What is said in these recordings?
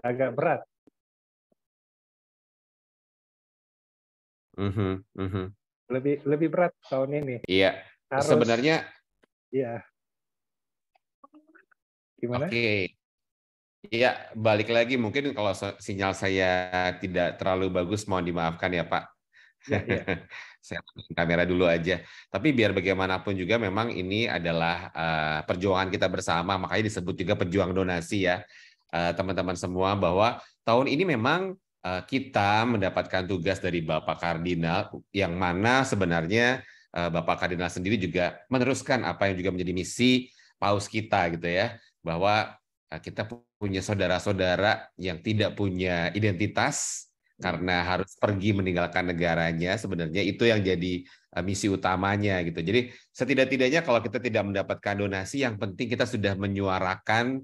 agak berat. Lebih berat tahun ini. Iya. Harus, sebenarnya. Iya. Gimana? Oke. Iya, balik lagi mungkin kalau sinyal saya tidak terlalu bagus, mohon dimaafkan ya Pak. Ya. Saya kamera dulu aja. Tapi biar bagaimanapun juga memang ini adalah perjuangan kita bersama, makanya disebut juga pejuang donasi ya, teman-teman semua, bahwa tahun ini memang kita mendapatkan tugas dari Bapak Kardinal, yang mana sebenarnya Bapak Kardinal sendiri juga meneruskan apa yang juga menjadi misi Paus kita gitu ya, bahwa kita punya saudara-saudara yang tidak punya identitas karena harus pergi meninggalkan negaranya. Sebenarnya itu yang jadi misi utamanya gitu. Jadi setidak-tidaknya kalau kita tidak mendapatkan donasi, yang penting kita sudah menyuarakan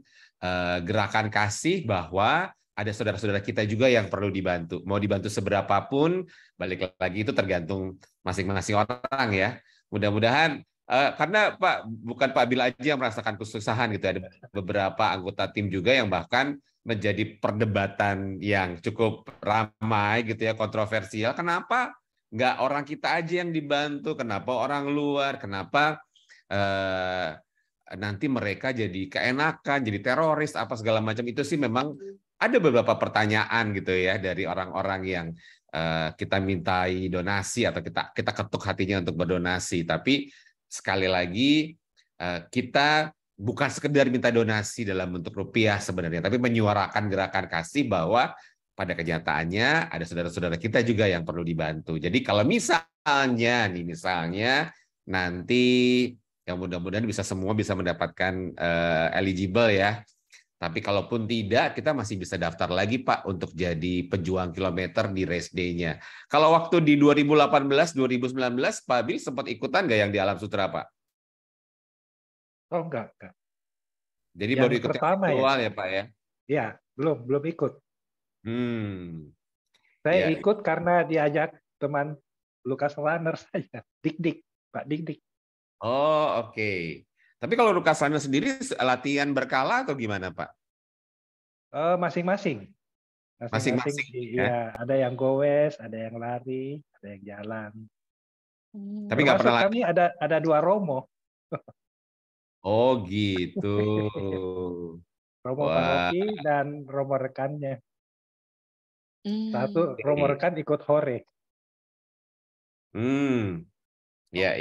gerakan kasih bahwa ada saudara-saudara kita juga yang perlu dibantu. Mau dibantu seberapapun, balik lagi itu tergantung masing-masing orang ya. Mudah-mudahan karena Pak, bukan Pak Bil aja yang merasakan kesusahan gitu, ada beberapa anggota tim juga yang bahkan menjadi perdebatan yang cukup ramai gitu ya, kontroversial. Kenapa nggak orang kita aja yang dibantu? Kenapa orang luar? Kenapa nanti mereka jadi keenakan, jadi teroris, apa segala macam? Itu sih memang ada beberapa pertanyaan gitu ya dari orang-orang yang kita mintai donasi atau kita ketuk hatinya untuk berdonasi. Tapi sekali lagi kita bukan sekedar minta donasi dalam bentuk rupiah sebenarnya, tapi menyuarakan gerakan kasih bahwa pada kenyataannya ada saudara-saudara kita juga yang perlu dibantu. Jadi kalau misalnya nanti yang mudah-mudahan semua bisa mendapatkan eligible ya. Tapi kalaupun tidak, kita masih bisa daftar lagi Pak untuk jadi pejuang kilometer di race day-nya. Kalau waktu di 2018, 2019, Pak Bil sempat ikutan nggak yang di Alam Sutra Pak? Oh enggak. Jadi yang baru ikut pertama yang ya Pak ya? Ya, belum ikut. Saya Ya. ikut karena diajak teman Lukas Runner saja, Dik, Pak Dik. Oh oke. Tapi kalau Lukas Runner sendiri latihan berkala atau gimana Pak? Masing-masing. Masing-masing Ya, ada yang goes, ada yang lari, ada yang jalan. Tapi nggak pernah kami ada 2 Romo. Oh gitu. Romo paroki dan Romo rekannya. Satu Romo rekan ikut hore. Ya.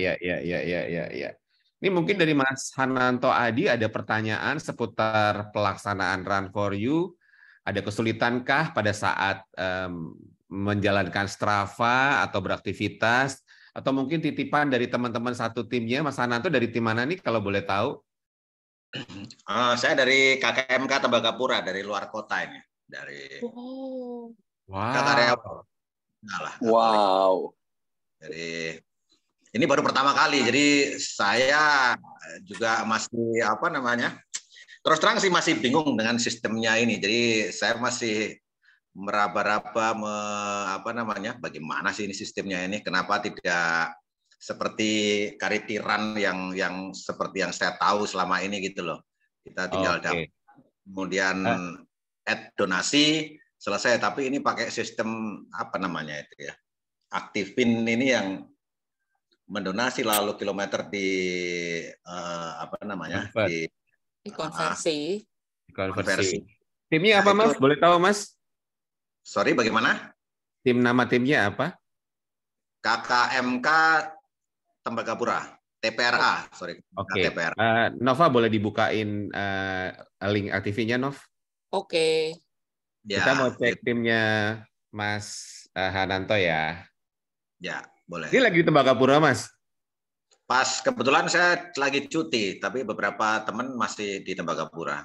Ini mungkin dari Mas Hananto Adi ada pertanyaan seputar pelaksanaan Run for You. Ada kesulitankah pada saat menjalankan Strava atau beraktivitas? Atau mungkin titipan dari teman-teman satu timnya, Mas Hananto dari tim mana nih kalau boleh tahu? Saya dari KKMK Tembagapura, dari luar kota ini. Wow. Jadi ini baru pertama kali, jadi saya juga masih terus terang sih masih bingung dengan sistemnya ini. Jadi saya masih meraba-raba bagaimana sih ini sistemnya ini? Kenapa tidak seperti Charity Run yang seperti yang saya tahu selama ini gitu loh. Kita tinggal dapat, kemudian add donasi, selesai. Tapi ini pakai sistem Aktifin ini yang mendonasi lalu kilometer konversi. Timnya apa Mas? Boleh tahu Mas? Sorry, bagaimana? Nama timnya apa? KKMK Tembagapura, TPRA, sorry. Oke. Nova boleh dibukain link aktifnya, Nov? Oke. Kita mau cek timnya Mas Hananto ya. Ya, boleh. Ini lagi di Tembagapura, Mas? Pas kebetulan saya lagi cuti, tapi beberapa teman masih di Tembagapura.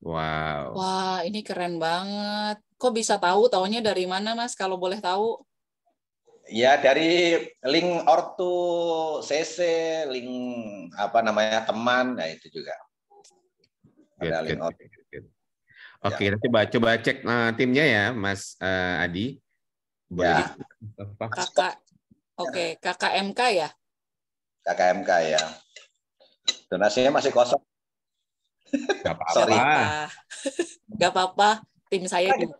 Wow. Wah, ini keren banget. Kok bisa tahu? Taunya dari mana, Mas? Kalau boleh tahu? Ya, dari link ortu CC, link teman, nah itu juga. Ada link ortu. Oke, nanti coba cek timnya ya, Mas Adi. Boleh KKMK ya? KKMK ya. Donasinya masih kosong. Gak apa-apa. Gak apa-apa. tim saya dulu.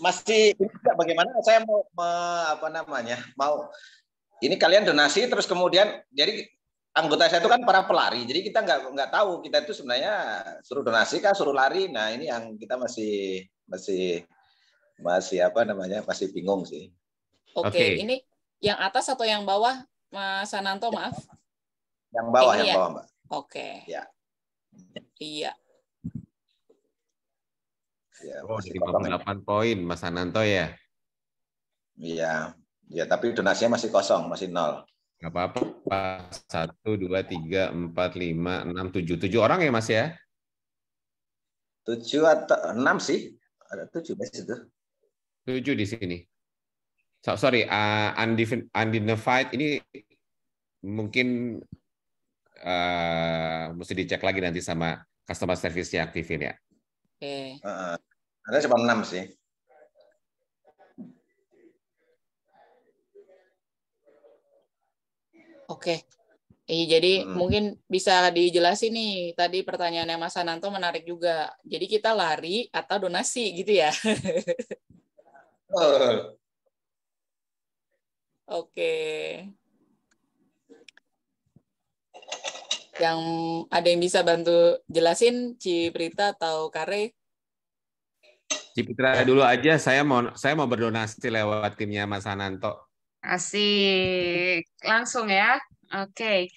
Masih bagaimana saya mau ini kalian donasi terus kemudian jadi anggota saya itu kan para pelari, jadi kita nggak tahu kita itu sebenarnya suruh donasi kah suruh lari. Nah ini yang kita masih masih bingung sih. Oke. Ini yang atas atau yang bawah, Mas Sananto, maaf? Yang bawah, ini yang bawah, Mbak. Oke. Ya. Iya. Ya, 58 poin, Mas Sananto ya? Iya. Ya, tapi donasinya masih kosong, masih 0. Nggak apa-apa. 1, 2, 3, 4, 5, 6, 7. 7 orang ya, Mas ya? 7 atau 6 sih. Ada 7 di situ. 7 di sini. Sorry, unidentified ini mungkin mesti dicek lagi nanti sama customer service-nya aktifin ya. Oke. Ada cuma 6 sih. Oke. Jadi mungkin bisa dijelasin nih, tadi pertanyaannya Mas Sananto menarik juga. Jadi kita lari atau donasi gitu ya? Oke. Yang ada yang bisa bantu jelasin, Ciprita atau Kare? Ciprita dulu aja, saya mau berdonasi lewat timnya Mas Sananto. Asik. Langsung ya. Oke.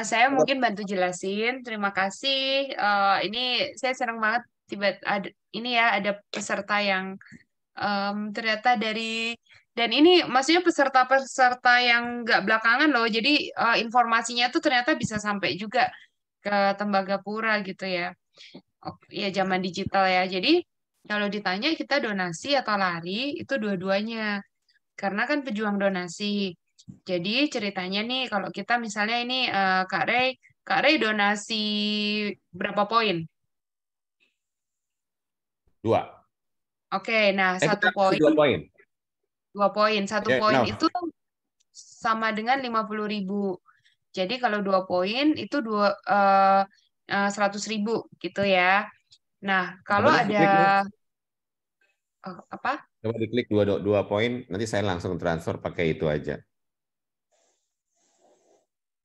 Saya mungkin bantu jelasin. Terima kasih. Ini saya senang banget ada peserta yang ternyata dan ini maksudnya peserta-peserta yang nggak belakangan loh. Jadi informasinya tuh ternyata bisa sampai juga ke Tembagapura gitu ya. Ya zaman digital ya. Jadi kalau ditanya kita donasi atau lari itu dua-duanya. Karena kan pejuang donasi. Jadi ceritanya nih kalau kita misalnya ini Kak Rey donasi berapa poin? 2. Oke, nah 1 poin. 2 poin. 2 poin. 1 poin itu sama dengan 50.000. Jadi kalau 2 poin itu 100.000 gitu ya. Nah, kalau ada apa? Coba diklik 2 poin, nanti saya langsung transfer pakai itu aja.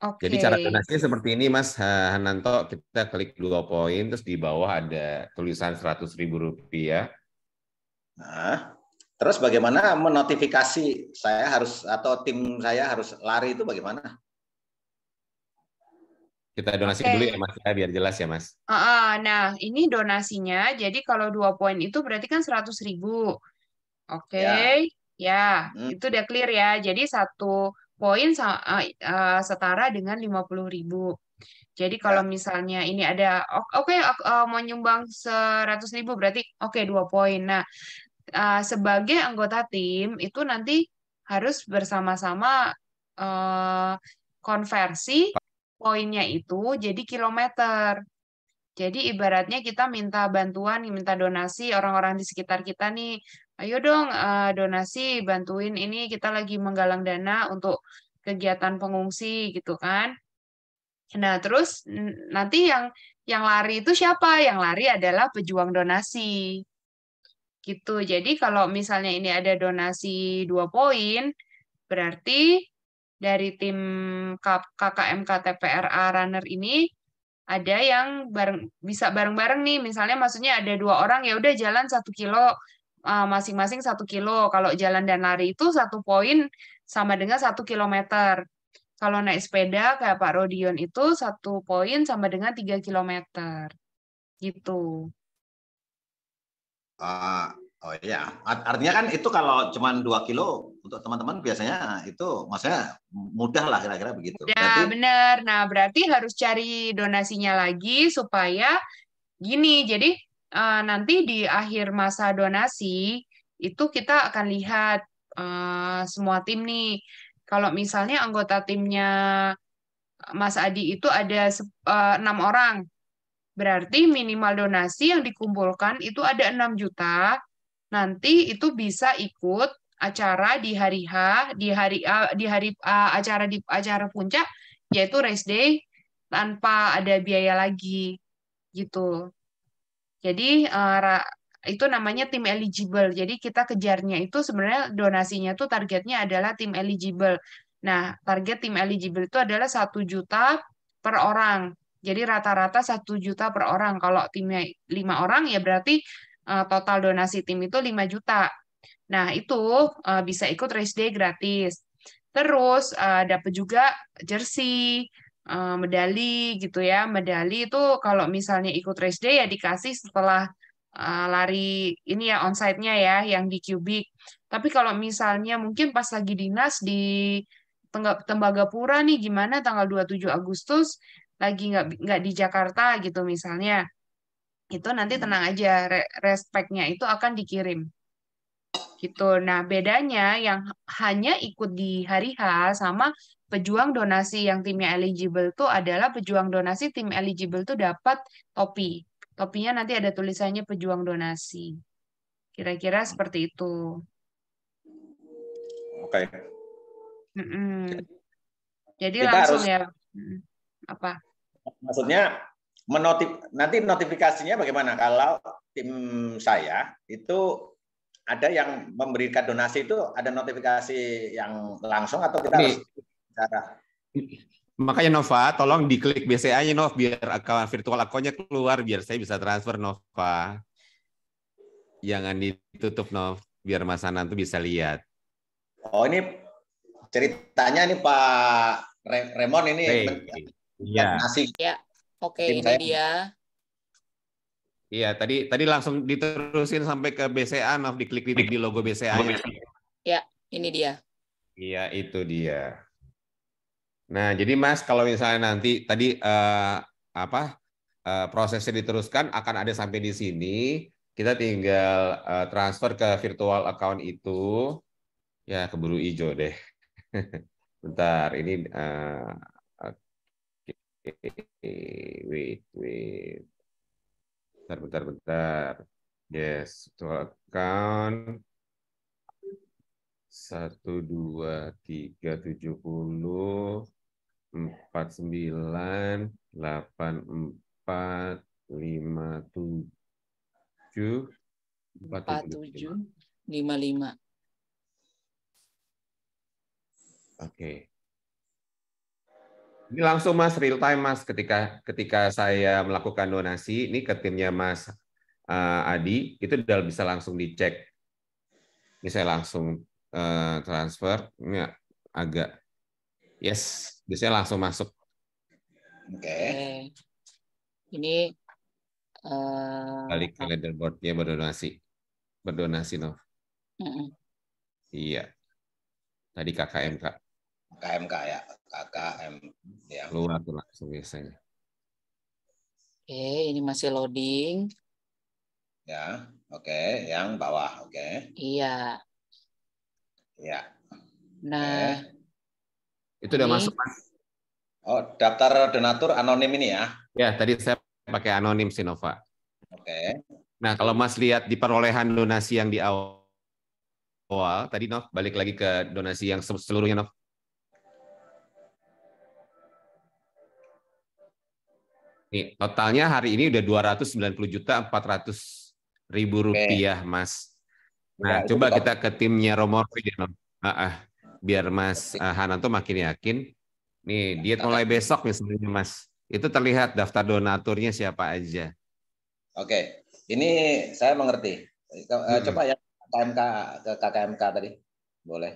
Oke. Jadi cara donasinya seperti ini, Mas Hananto. Kita klik 2 poin, terus di bawah ada tulisan Rp100.000. Nah, terus bagaimana menotifikasi saya harus atau tim saya harus lari itu bagaimana? Kita donasi dulu ya, Mas, biar jelas ya, Mas. Nah, ini donasinya. Jadi kalau 2 poin itu berarti kan 100.000. Oke, ya, itu udah clear ya. Jadi 1 poin setara dengan 50.000. Jadi kalau misalnya ini ada, mau nyumbang 100.000 berarti 2 poin. Nah, sebagai anggota tim itu nanti harus bersama-sama konversi poinnya itu jadi kilometer. Jadi ibaratnya kita minta bantuan, minta donasi orang-orang di sekitar kita nih, ayo dong donasi, bantuin ini kita lagi menggalang dana untuk kegiatan pengungsi gitu kan. Nah terus nanti yang lari itu siapa? Yang lari adalah pejuang donasi. Gitu. Jadi kalau misalnya ini ada donasi 2 poin, berarti dari tim KKMK TPRA Runner ini ada yang bisa bareng-bareng nih. Misalnya maksudnya ada 2 orang ya udah jalan 1 kilo masing-masing 1 kilo. Kalau jalan dan lari itu 1 poin sama dengan 1 kilometer. Kalau naik sepeda kayak Pak Rodion itu 1 poin sama dengan 3 kilometer. Gitu. Oh iya, artinya kan itu kalau cuma 2 kilo untuk teman-teman biasanya itu maksudnya mudah lah kira-kira begitu. Ya benar. Nah berarti harus cari donasinya lagi supaya gini. Jadi nanti di akhir masa donasi itu kita akan lihat semua tim nih. Kalau misalnya anggota timnya Mas Adi itu ada 6 orang. Berarti minimal donasi yang dikumpulkan itu ada 6 juta. Nanti itu bisa ikut acara di hari H, di acara puncak yaitu race day tanpa ada biaya lagi gitu. Jadi itu namanya tim eligible. Jadi kita kejarnya itu sebenarnya donasinya tuh targetnya adalah tim eligible. Nah, target tim eligible itu adalah 1 juta per orang. Jadi rata-rata 1 juta per orang. Kalau timnya 5 orang ya berarti total donasi tim itu 5 juta. Nah, itu bisa ikut race day gratis. Terus dapat juga jersey, medali gitu ya. Medali itu kalau misalnya ikut race day ya dikasih setelah lari ini ya onsite-nya ya yang di Cubic. Tapi kalau misalnya mungkin pas lagi dinas di Tembagapura nih gimana tanggal 27 Agustus lagi nggak di Jakarta gitu misalnya. Itu nanti tenang aja respect-nya itu akan dikirim. Gitu. Nah, bedanya yang hanya ikut di hari H sama pejuang donasi yang timnya eligible itu adalah pejuang donasi tim eligible itu dapat topi. Topinya nanti ada tulisannya pejuang donasi. Kira-kira seperti itu. Oke. Jadi Kita langsung harus, ya. Apa? Maksudnya nanti notifikasinya bagaimana kalau tim saya itu ada yang memberikan donasi itu ada notifikasi yang langsung atau kita harus cara? Makanya Nova, tolong diklik BCA-nya Nova biar virtual akunnya keluar biar saya bisa transfer Nova. Jangan ditutup Nova biar Mas Ananto bisa lihat. Oh ini ceritanya nih Pak Remon ini. Iya. Ya, oke ini saya. Dia. Iya, tadi langsung diterusin sampai ke BCA, Nov, diklik di logo BCA-nya. Ya, ini dia. Iya, itu dia. Nah, jadi Mas, kalau misalnya nanti tadi prosesnya diteruskan akan ada sampai di sini, kita tinggal transfer ke virtual account itu. Ya, keburu hijau deh. Bentar, ini wait. Bentar. Yes, virtual account 12370 49 84 57 4755. Oke. Ini langsung Mas, real time Mas, ketika saya melakukan donasi, ini ke timnya Mas Adi, itu udah bisa langsung dicek. Ini saya langsung transfer, ini agak, yes, biasanya langsung masuk. Oke. Ini balik ke leaderboard-nya berdonasi Nov. Iya. Tadi KKMK. KKMK ya, KKM ya. Keluar tuh langsung biasanya. Oke, ini masih loading. Ya, oke, yang bawah, oke. Iya. Ya. Nah, itu udah masuk Mas. Oh, daftar donatur anonim ini ya? Ya, tadi saya pakai anonim sih Nova. Oke. Nah, kalau Mas lihat di perolehan donasi yang di awal tadi Nov, balik lagi ke donasi yang seluruhnya Nov. Nih, totalnya hari ini udah 290.400.000 rupiah, Mas. Nah, ya, coba kita ke timnya Romorfi deh, Nov. Biar Mas Hananto makin yakin. Nih, diet mulai besok nih sebenarnya, Mas. Itu terlihat daftar donaturnya siapa aja. Oke, ini saya mengerti. Coba ya KKMK ke KKMK tadi, boleh?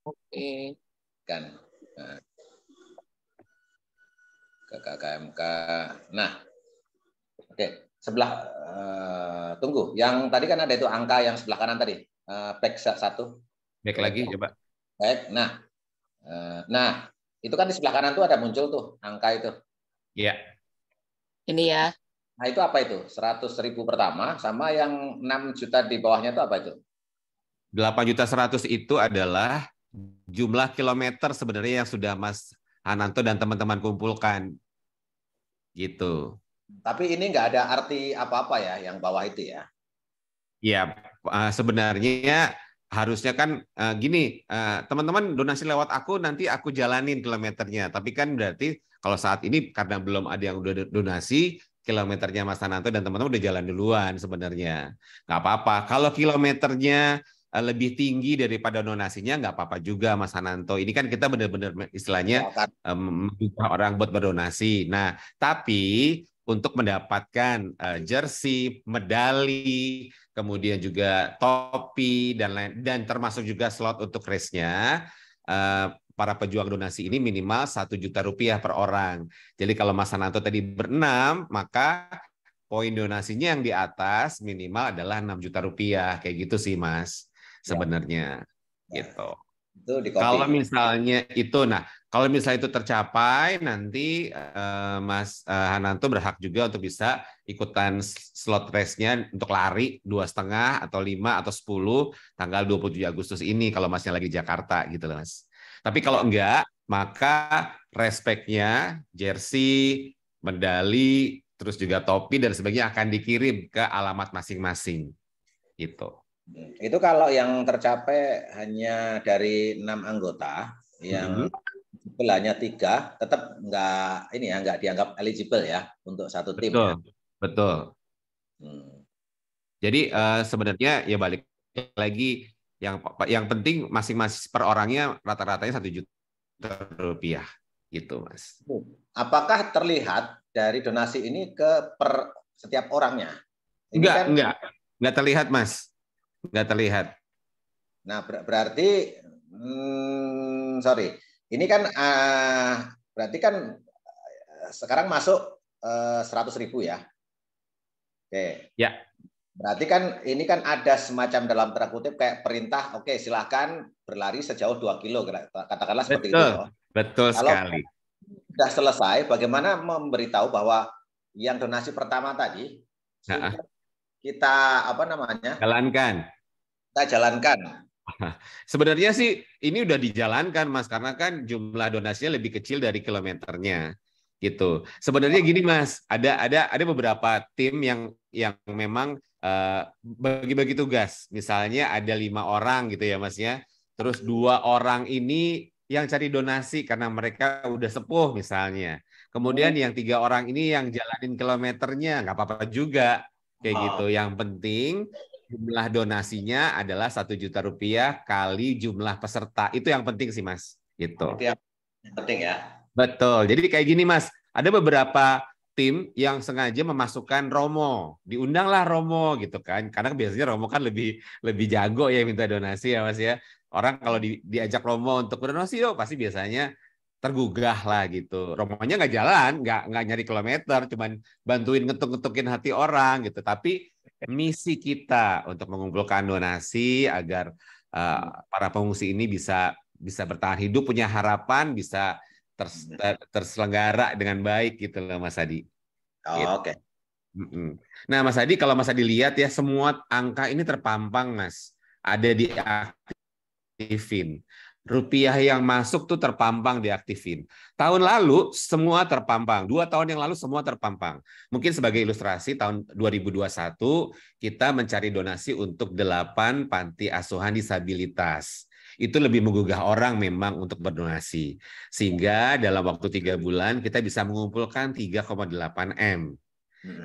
Oke. Kan. Nah. Ke KKMK. Nah, oke. Sebelah tunggu. Yang tadi kan ada itu angka yang sebelah kanan tadi. Back 1. Back lagi coba. Back. Nah, itu kan di sebelah kanan tuh ada muncul tuh angka itu. Iya. Ini ya. Nah, itu apa itu? 100.000 pertama sama yang 6 juta di bawahnya itu apa itu? 8.100.000 itu adalah jumlah kilometer sebenarnya yang sudah Mas Hananto dan teman-teman kumpulkan. Gitu. Tapi ini nggak ada arti apa-apa ya yang bawah itu ya? Ya, sebenarnya harusnya kan gini, teman-teman donasi lewat aku, nanti aku jalanin kilometernya. Tapi kan berarti kalau saat ini karena belum ada yang udah donasi, kilometernya Mas Hananto dan teman-teman udah jalan duluan sebenarnya. Nggak apa-apa. Kalau kilometernya lebih tinggi daripada donasinya, nggak apa-apa juga Mas Hananto. Ini kan kita benar-benar istilahnya membuka orang buat berdonasi. Nah, tapi untuk mendapatkan jersey, medali, kemudian juga topi dan termasuk juga slot untuk race-nya, para pejuang donasi ini minimal 1 juta rupiah per orang. Jadi kalau Mas Hananto tadi berenam, maka poin donasinya yang di atas minimal adalah 6 juta rupiah. Kayak gitu sih Mas, sebenarnya. Gitu. Itu di copy. Kalau misalnya itu, kalau misalnya itu tercapai, nanti Mas Hananto berhak juga untuk bisa ikutan slot race-nya untuk lari 2,5 atau 5 atau 10 tanggal 27 Agustus ini kalau Masnya lagi Jakarta gitu loh Mas. Tapi kalau enggak, maka respect-nya, jersey, medali, terus juga topi dan sebagainya akan dikirim ke alamat masing-masing. Gitu. Itu kalau yang tercapai hanya dari 6 anggota, yang hanya 3, tetap nggak dianggap eligible ya untuk satu tim. Betul, ya? Betul. Jadi sebenarnya ya balik lagi, yang penting masing-masing per orangnya rata-ratanya 1 juta rupiah, gitu Mas. Apakah terlihat dari donasi ini per setiap orangnya? Ini Enggak terlihat Mas. Nggak terlihat. Nah, berarti sorry, ini kan berarti kan sekarang masuk 100.000 ya. Oke. Ya. Berarti kan ini kan ada semacam dalam tanda kutip kayak perintah, oke silahkan berlari sejauh 2 kilo, katakanlah seperti itu. Ya. Betul sekali. Sudah selesai, bagaimana memberitahu bahwa yang donasi pertama tadi kita jalankan. Kita jalankan. Sebenarnya sih ini udah dijalankan Mas, karena kan jumlah donasinya lebih kecil dari kilometernya. Gitu. Sebenarnya gini Mas, ada beberapa tim yang memang bagi-bagi tugas. Misalnya ada 5 orang gitu ya Mas ya. Terus 2 orang ini yang cari donasi karena mereka udah sepuh misalnya. Kemudian yang 3 orang ini yang jalanin kilometernya, nggak apa-apa juga kayak gitu. Yang penting jumlah donasinya adalah 1 juta rupiah kali jumlah peserta. Itu yang penting sih Mas. Gitu. Itu yang penting ya. Betul. Jadi kayak gini Mas, ada beberapa tim yang sengaja memasukkan Romo, diundanglah Romo gitu kan, karena biasanya Romo kan lebih jago ya minta donasi ya Mas ya. Orang kalau diajak Romo untuk berdonasi pasti biasanya tergugah lah gitu. Romonya nggak jalan, nggak nyari kilometer, cuman bantuin ngetuk-ngetukin hati orang gitu. Tapi misi kita untuk mengumpulkan donasi agar para pengungsi ini bisa bertahan hidup, punya harapan, bisa terselenggara dengan baik gitu loh Mas Adi. Oh, Oke. Nah Mas Adi, kalau Mas Adi lihat ya, semua angka ini terpampang Mas, ada diaktifin. Rupiah yang masuk tuh terpampang diaktifin. Tahun lalu semua terpampang, 2 tahun yang lalu semua terpampang. Mungkin sebagai ilustrasi tahun 2021 kita mencari donasi untuk 8 panti asuhan disabilitas. Itu lebih menggugah orang memang untuk berdonasi. Sehingga dalam waktu 3 bulan kita bisa mengumpulkan 3,8 M.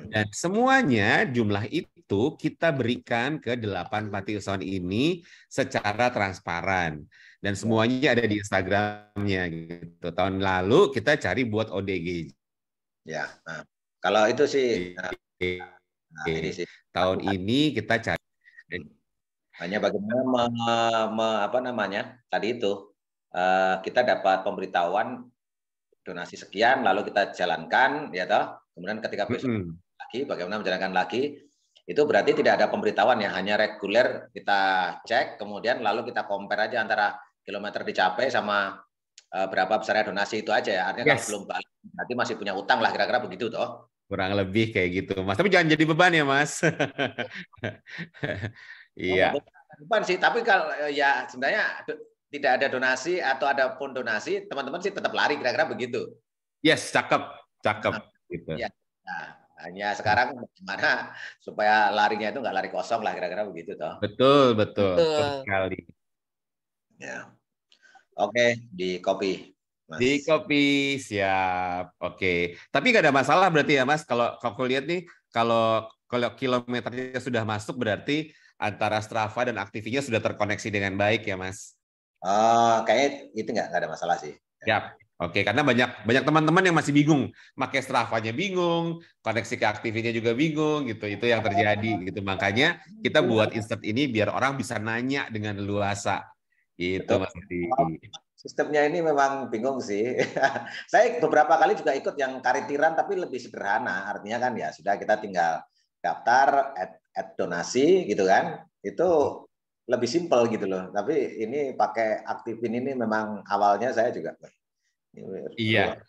Dan semuanya jumlah itu kita berikan ke 8 panti asuhan ini secara transparan. Dan semuanya ada di Instagramnya gitu. Tahun lalu kita cari buat ODG. Ya, kalau itu sih, ini sih. Tahun ini kita cari. Hanya bagaimana tadi itu kita dapat pemberitahuan donasi sekian, lalu kita jalankan, ya toh. Kemudian ketika besok lagi, bagaimana menjalankan lagi, itu berarti tidak ada pemberitahuan ya, hanya reguler kita cek, kemudian lalu kita compare aja antara kilometer dicapai sama berapa besarnya donasi itu aja ya. Artinya kalau belum balik, berarti masih punya utang lah, kira-kira begitu toh. Kurang lebih kayak gitu, Mas. Tapi jangan jadi beban ya, Mas. Iya. Bukan sih, tapi kalau ya sebenarnya tidak ada donasi atau ada pun donasi, teman-teman sih tetap lari, kira-kira begitu. Yes, cakep. Gitu. Ya, hanya sekarang bagaimana supaya larinya itu nggak lari kosong lah, kira-kira begitu toh. Betul sekali. Ya, oke, di copy. Mas. Di kopi, siap. Oke. Tapi nggak ada masalah berarti ya, Mas. Kalau aku lihat nih, kalau kilometernya sudah masuk berarti antara Strava dan Activity-nya sudah terkoneksi dengan baik ya, Mas. Oh, kayaknya itu nggak ada masalah sih. Ya. Oke, karena banyak teman-teman yang masih bingung, pakai Strava-nya bingung, koneksi ke Activity-nya juga bingung, gitu. Itu yang terjadi, gitu. Makanya kita buat insert ini biar orang bisa nanya dengan leluasa, gitu, Betul. Mas Adi. Sistemnya ini memang bingung sih. Saya beberapa kali juga ikut yang karitiran, tapi lebih sederhana. Artinya kan ya sudah kita tinggal daftar, add donasi, gitu kan. Itu lebih simpel gitu loh. Tapi ini pakai Aktifin ini memang awalnya saya juga. Iya.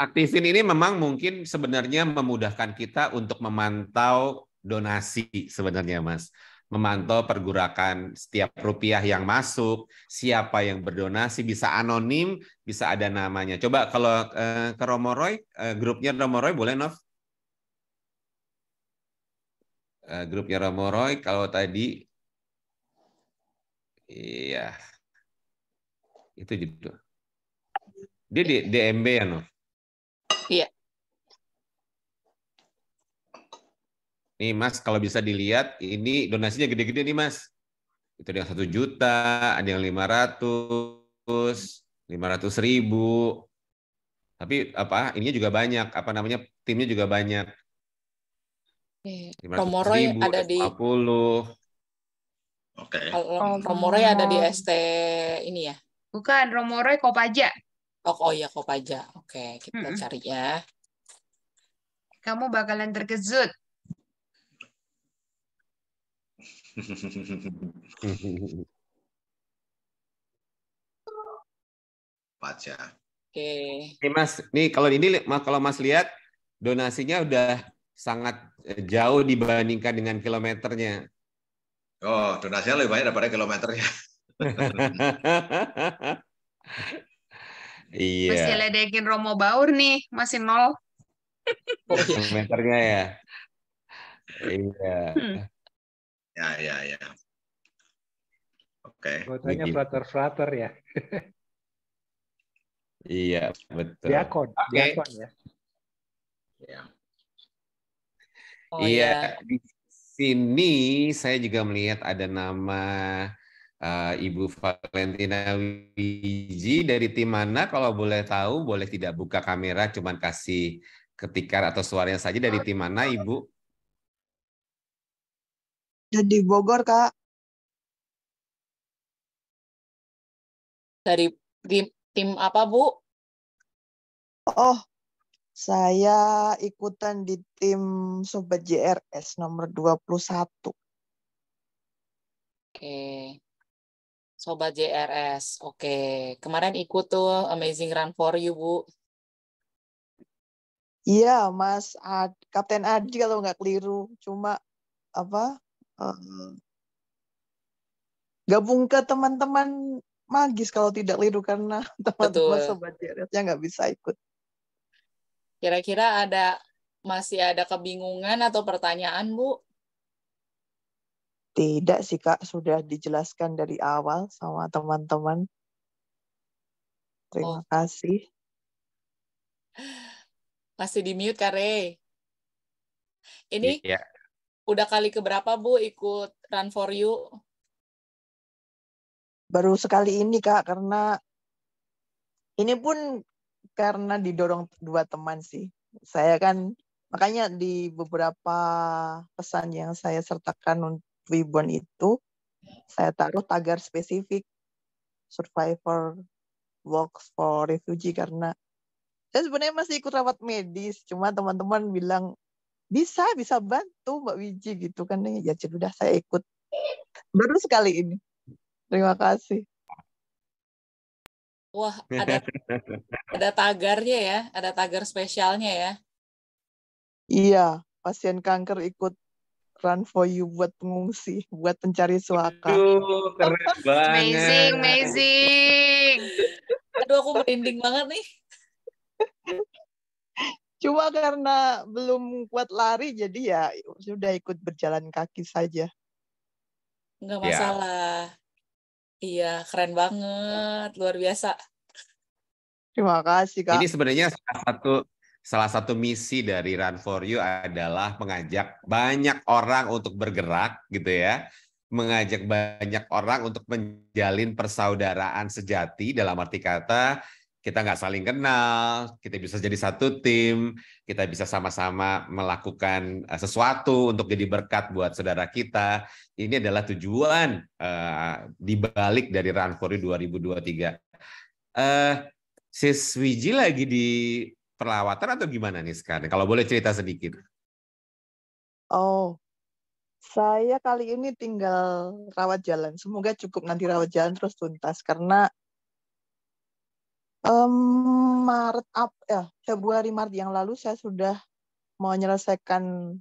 Aktifin ini memang mungkin sebenarnya memudahkan kita untuk memantau donasi sebenarnya, Mas. Memantau pergerakan setiap rupiah yang masuk, siapa yang berdonasi, bisa anonim, bisa ada namanya. Coba kalau ke Romoroy, grupnya Romoroy boleh, Nov? Grupnya Romoroy, kalau tadi, iya, itu gitu. Dia di DMB ya, Nov? Iya. Nih Mas, kalau bisa dilihat, ini donasinya gede-gede nih Mas. Itu ada yang 1 juta, ada yang 500.000. Tapi ininya juga banyak, timnya juga banyak. 500 Romoroy ribu, ada di 50. Oke. Romoroy ada di ST ini ya. Bukan, Romoroy Kopaja. Oh iya, Kopaja. Oke, kita cari ya. Kamu bakalan terkejut. Paca. Oke. Nih Mas, kalau Mas lihat donasinya udah sangat jauh dibandingkan dengan kilometernya. Oh, donasinya lebih banyak daripada kilometernya. Iya. Masih ledekin Romo Baur nih, masih 0. Oh iya. Kilometernya ya. Iya. Ya. Oke. Fotonya Begitu. flutter ya. Iya, betul. Diakon ya. Ya. Oh Iya, iya. di sini saya juga melihat ada nama Ibu Valentina Wiji dari tim mana? Kalau boleh tahu, boleh tidak buka kamera, cuman kasih ketikan atau suaranya saja dari tim mana, Ibu? Di Bogor, Kak. Dari tim apa, Bu? Oh, saya ikutan di tim Sobat JRS nomor 21. Oke. Sobat JRS. Oke. Kemarin ikut tuh Amazing Run for You, Bu. Iya, Mas Kapten Adi kalau nggak keliru. Cuma gabung ke teman-teman Magis kalau tidak keliru karena teman-teman Betul. Sobat JRS-nya nggak bisa ikut. Kira-kira masih ada kebingungan atau pertanyaan, Bu? Tidak sih, Kak. Sudah dijelaskan dari awal sama teman-teman. Terima kasih. Masih di mute, Kak Rey. Ini Iya. udah kali keberapa, Bu, ikut Run for You? Baru sekali ini, Kak, karena ini pun karena didorong 2 teman sih. Saya kan, makanya di beberapa pesan yang saya sertakan untuk Wibon itu, saya taruh tagar spesifik Survivor Walks for Refugee karena saya sebenarnya masih ikut rawat medis, cuma teman-teman bilang bisa bantu Mbak Wiji gitu kan, ya sudah saya ikut. Baru sekali ini. Terima kasih. Wah, ada tagarnya ya, ada tagar spesialnya ya. Iya, pasien kanker ikut Run for You buat pengungsi, buat pencari suaka. Aduh, keren banget. Amazing. Aduh, aku merinding banget nih. Cuma karena belum kuat lari, jadi ya sudah ikut berjalan kaki saja. Nggak masalah. Iya, keren banget. Luar biasa. Terima kasih, Kak. Ini sebenarnya salah satu misi dari Run for You adalah mengajak banyak orang untuk bergerak gitu ya. Mengajak banyak orang untuk menjalin persaudaraan sejati, dalam arti kata kita nggak saling kenal, kita bisa jadi satu tim, kita bisa sama-sama melakukan sesuatu untuk jadi berkat buat saudara kita. Ini adalah tujuan dibalik dari Run for You 2023. Sis Wiji lagi di perawatan atau gimana nih sekarang? Kalau boleh cerita sedikit. Oh, saya kali ini tinggal rawat jalan. Semoga cukup nanti rawat jalan terus tuntas. Karena Februari Maret yang lalu saya sudah menyelesaikan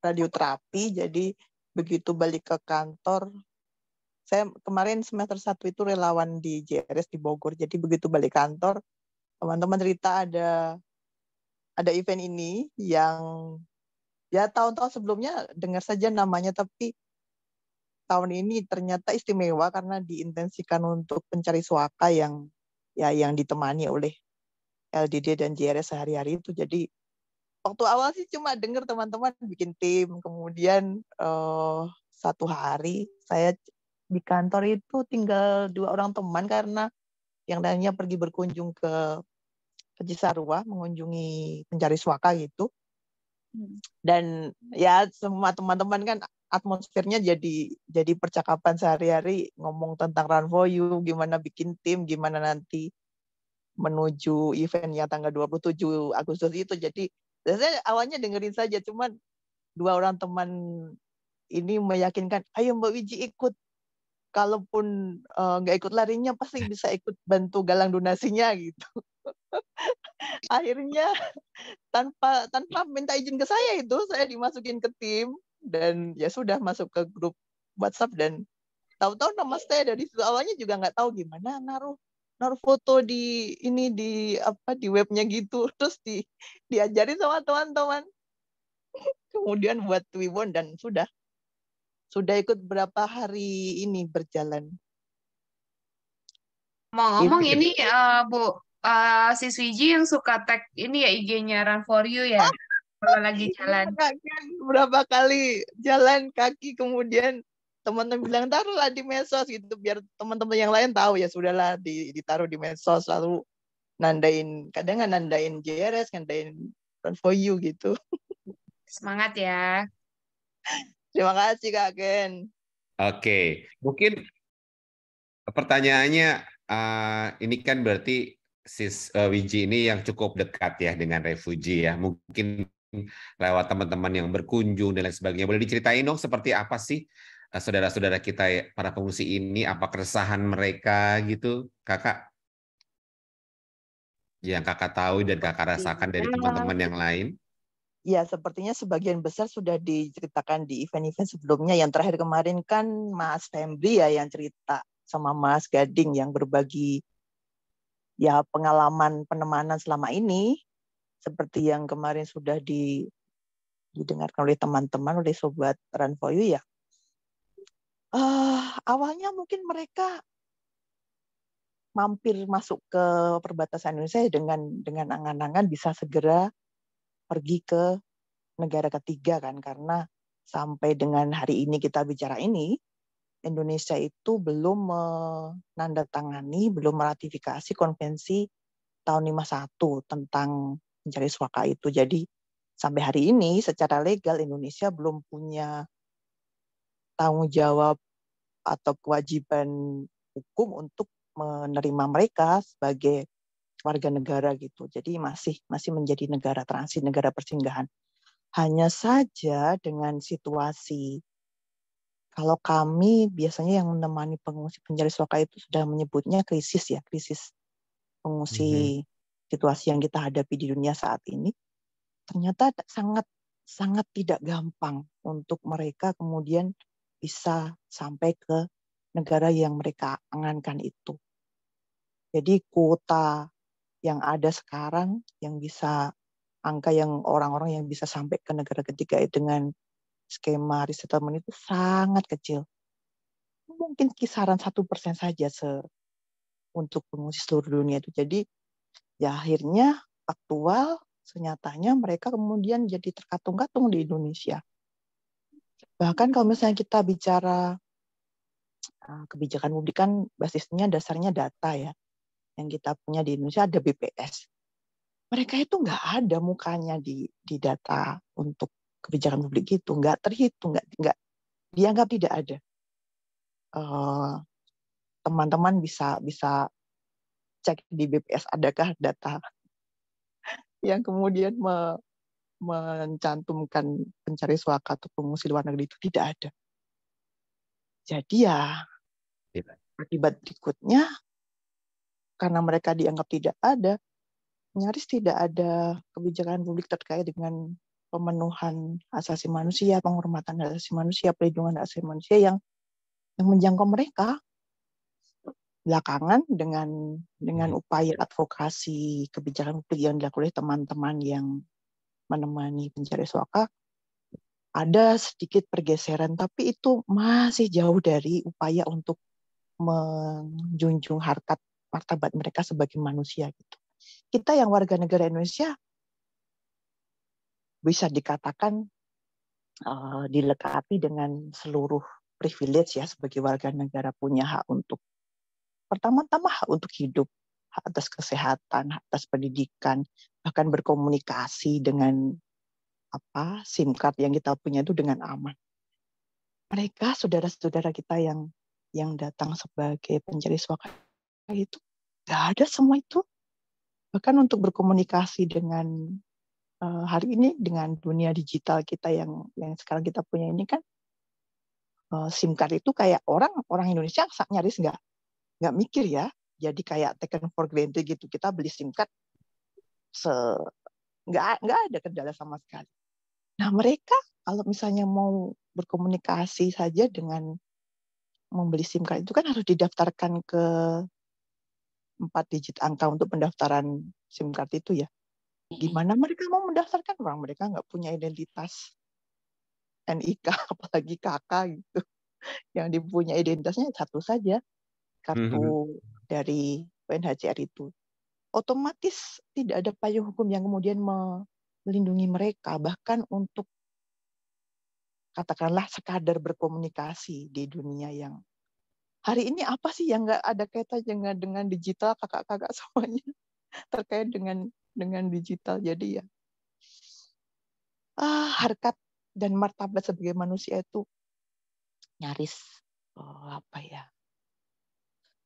radioterapi. Jadi begitu balik ke kantor, saya kemarin semester 1 itu relawan di JRS di Bogor. Jadi begitu balik kantor, teman-teman cerita ada event ini yang ya tahun-tahun sebelumnya dengar saja namanya, tapi tahun ini ternyata istimewa karena diintensikan untuk pencari suaka yang ditemani oleh LDD dan JRS sehari-hari itu. Jadi waktu awal sih cuma dengar teman-teman bikin tim, kemudian satu hari saya di kantor itu tinggal 2 orang teman karena yang lainnya pergi berkunjung ke Cisarua mengunjungi pencari suaka gitu. Dan ya semua teman-teman kan atmosfernya jadi percakapan sehari-hari, ngomong tentang Run for You, gimana bikin tim, gimana nanti menuju event yang tanggal 27 Agustus itu. Jadi saya awalnya dengerin saja, cuman 2 orang teman ini meyakinkan, ayo Mbak Wiji ikut. Kalaupun nggak ikut larinya pasti bisa ikut bantu galang donasinya gitu. Akhirnya tanpa minta izin ke saya itu saya dimasukin ke tim dan ya sudah masuk ke grup WhatsApp dan tahu-tahu nama saya dari situ. Awalnya juga nggak tahu gimana naruh foto di webnya gitu, terus diajarin sama teman-teman. Kemudian buat Twibbon dan sudah ikut berapa hari ini berjalan. Mau ngomong ini Bu, Sis Wiji yang suka tag ini ya IG-nya Run for You ya, kalau lagi jalan. Berapa kali jalan kaki, kemudian teman-teman bilang taruhlah di medsos gitu biar teman-teman yang lain tahu. Ya sudahlah, ditaruh di medsos, lalu kadang nandain JRS, nandain Run for You gitu. Semangat ya. Terima kasih Kak Ken. Oke, mungkin pertanyaannya ini kan berarti Sis Wiji ini yang cukup dekat ya dengan refugee ya. Mungkin lewat teman-teman yang berkunjung dan lain sebagainya. Boleh diceritain dong seperti apa sih saudara-saudara kita para pengungsi ini, apa keresahan mereka gitu, Kakak? Yang Kakak tahu dan Kakak rasakan dari teman-teman yang lain? Ya, sepertinya sebagian besar sudah diceritakan di event-event sebelumnya. Yang terakhir kemarin kan Mas Fembri ya yang cerita sama Mas Gading yang berbagi ya pengalaman penemanan selama ini. Seperti yang kemarin sudah didengarkan oleh teman-teman, oleh Sobat Run for You ya. Awalnya mungkin mereka mampir masuk ke perbatasan Indonesia dengan angan-angan bisa segera pergi ke negara ketiga kan, karena sampai dengan hari ini kita bicara ini Indonesia itu belum menandatangani, belum meratifikasi konvensi tahun 51 tentang pencari suaka itu. Jadi sampai hari ini secara legal Indonesia belum punya tanggung jawab atau kewajiban hukum untuk menerima mereka sebagai warga negara gitu. Jadi masih menjadi negara transit, negara persinggahan. Hanya saja dengan situasi, kalau kami biasanya yang menemani pengungsi pencari suaka itu sudah menyebutnya krisis pengungsi, situasi yang kita hadapi di dunia saat ini, ternyata sangat tidak gampang untuk mereka kemudian bisa sampai ke negara yang mereka angankan itu. Jadi kuota yang ada sekarang yang bisa angka yang orang-orang yang bisa sampai ke negara ketiga dengan skema resettlement itu sangat kecil. Mungkin kisaran 1% saja untuk pengungsi seluruh dunia itu. Jadi Ya akhirnya faktual, senyatanya mereka kemudian jadi terkatung-katung di Indonesia. Bahkan kalau misalnya kita bicara kebijakan publik kan basisnya dasarnya data ya. Yang kita punya di Indonesia ada BPS. Mereka itu nggak ada mukanya di data untuk kebijakan publik itu, nggak terhitung, nggak dianggap tidak ada. Teman-teman bisa cek di BPS adakah data yang kemudian mencantumkan pencari suaka atau pengungsi luar negeri itu tidak ada. Jadi ya akibat berikutnya karena mereka dianggap tidak ada, nyaris tidak ada kebijakan publik terkait dengan pemenuhan hak asasi manusia, penghormatan hak asasi manusia, perlindungan hak asasi manusia yang menjangkau mereka. Belakangan dengan upaya advokasi kebijakan publik yang dilakukan oleh teman-teman yang menemani pencari suaka, ada sedikit pergeseran, tapi itu masih jauh dari upaya untuk menjunjung harkat martabat mereka sebagai manusia gitu. Kita yang warga negara Indonesia bisa dikatakan dilekati dengan seluruh privilege ya sebagai warga negara, punya hak untuk pertama-tama hak untuk hidup, hak atas kesehatan, hak atas pendidikan, bahkan berkomunikasi dengan SIM card yang kita punya itu dengan aman. Mereka saudara-saudara kita yang datang sebagai pencari suaka itu nggak ada semua itu. Bahkan untuk berkomunikasi dengan hari ini dengan dunia digital kita yang sekarang kita punya ini kan, SIM card itu kayak orang Indonesia nyaris nggak mikir ya, jadi kayak taken for granted gitu. Kita beli SIM card nggak ada kendala sama sekali. Nah mereka kalau misalnya mau berkomunikasi saja dengan membeli SIM card itu kan harus didaftarkan ke 4 digit angka untuk pendaftaran SIM card itu ya. Gimana mereka mau mendaftarkan orang mereka nggak punya identitas NIK apalagi KK gitu. Yang dipunya identitasnya satu saja, kartu dari UNHCR itu. Otomatis tidak ada payung hukum yang kemudian melindungi mereka, bahkan untuk katakanlah sekadar berkomunikasi di dunia yang hari ini apa sih yang nggak ada kaitannya dengan digital, kakak-kakak semuanya terkait dengan digital. Jadi ya harkat dan martabat sebagai manusia itu nyaris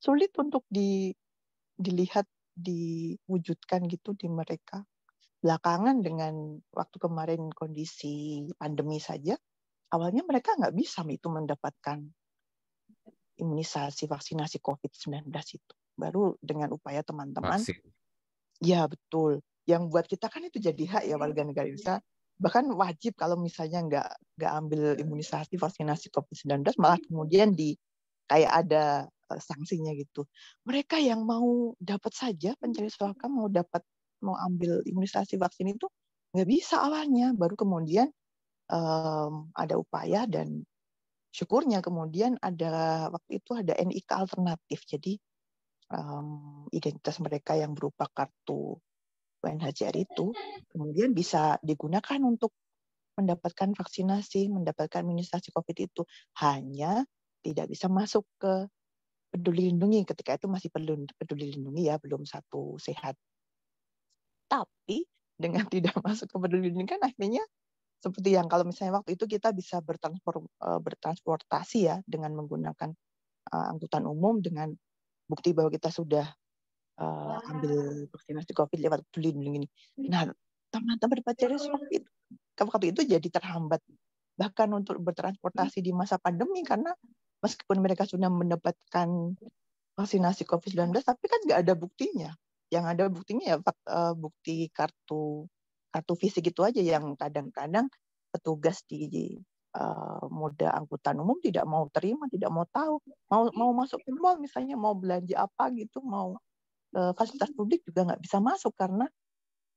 sulit untuk dilihat, diwujudkan gitu di mereka. Belakangan dengan waktu kemarin kondisi pandemi saja, awalnya mereka nggak bisa itu mendapatkan imunisasi vaksinasi COVID-19 itu. Baru dengan upaya teman-teman. Vaksin. Ya betul. Yang buat kita kan itu jadi hak ya warga negara Indonesia. Bahkan wajib kalau misalnya nggak ambil imunisasi vaksinasi COVID-19, malah kemudian kayak ada sanksinya gitu. Mereka yang mau dapat saja pencari suaka mau ambil imunisasi vaksin itu nggak bisa awalnya. Baru kemudian ada upaya dan syukurnya kemudian waktu itu ada NIK alternatif. Jadi identitas mereka yang berupa kartu UNHCR itu kemudian bisa digunakan untuk mendapatkan vaksinasi, mendapatkan imunisasi COVID itu. Hanya tidak bisa masuk ke Peduli Lindungi. Ketika itu masih Peduli Lindungi ya, belum satu sehat. Tapi dengan tidak masuk ke Peduli Lindungi kan akhirnya seperti yang kalau misalnya waktu itu kita bisa bertransportasi ya dengan menggunakan angkutan umum dengan bukti bahwa kita sudah ambil vaksinasi COVID lewat Peduli Lindungi ini. Nah, teman-teman pencari suaka itu waktu itu jadi terhambat bahkan untuk bertransportasi di masa pandemi karena meskipun mereka sudah mendapatkan vaksinasi COVID-19 tapi kan nggak ada buktinya. Yang ada buktinya ya bukti kartu fisik itu aja yang kadang-kadang petugas di moda angkutan umum tidak mau terima, tidak mau tahu. Mau masuk ke mall misalnya mau belanja apa gitu, mau fasilitas publik juga nggak bisa masuk karena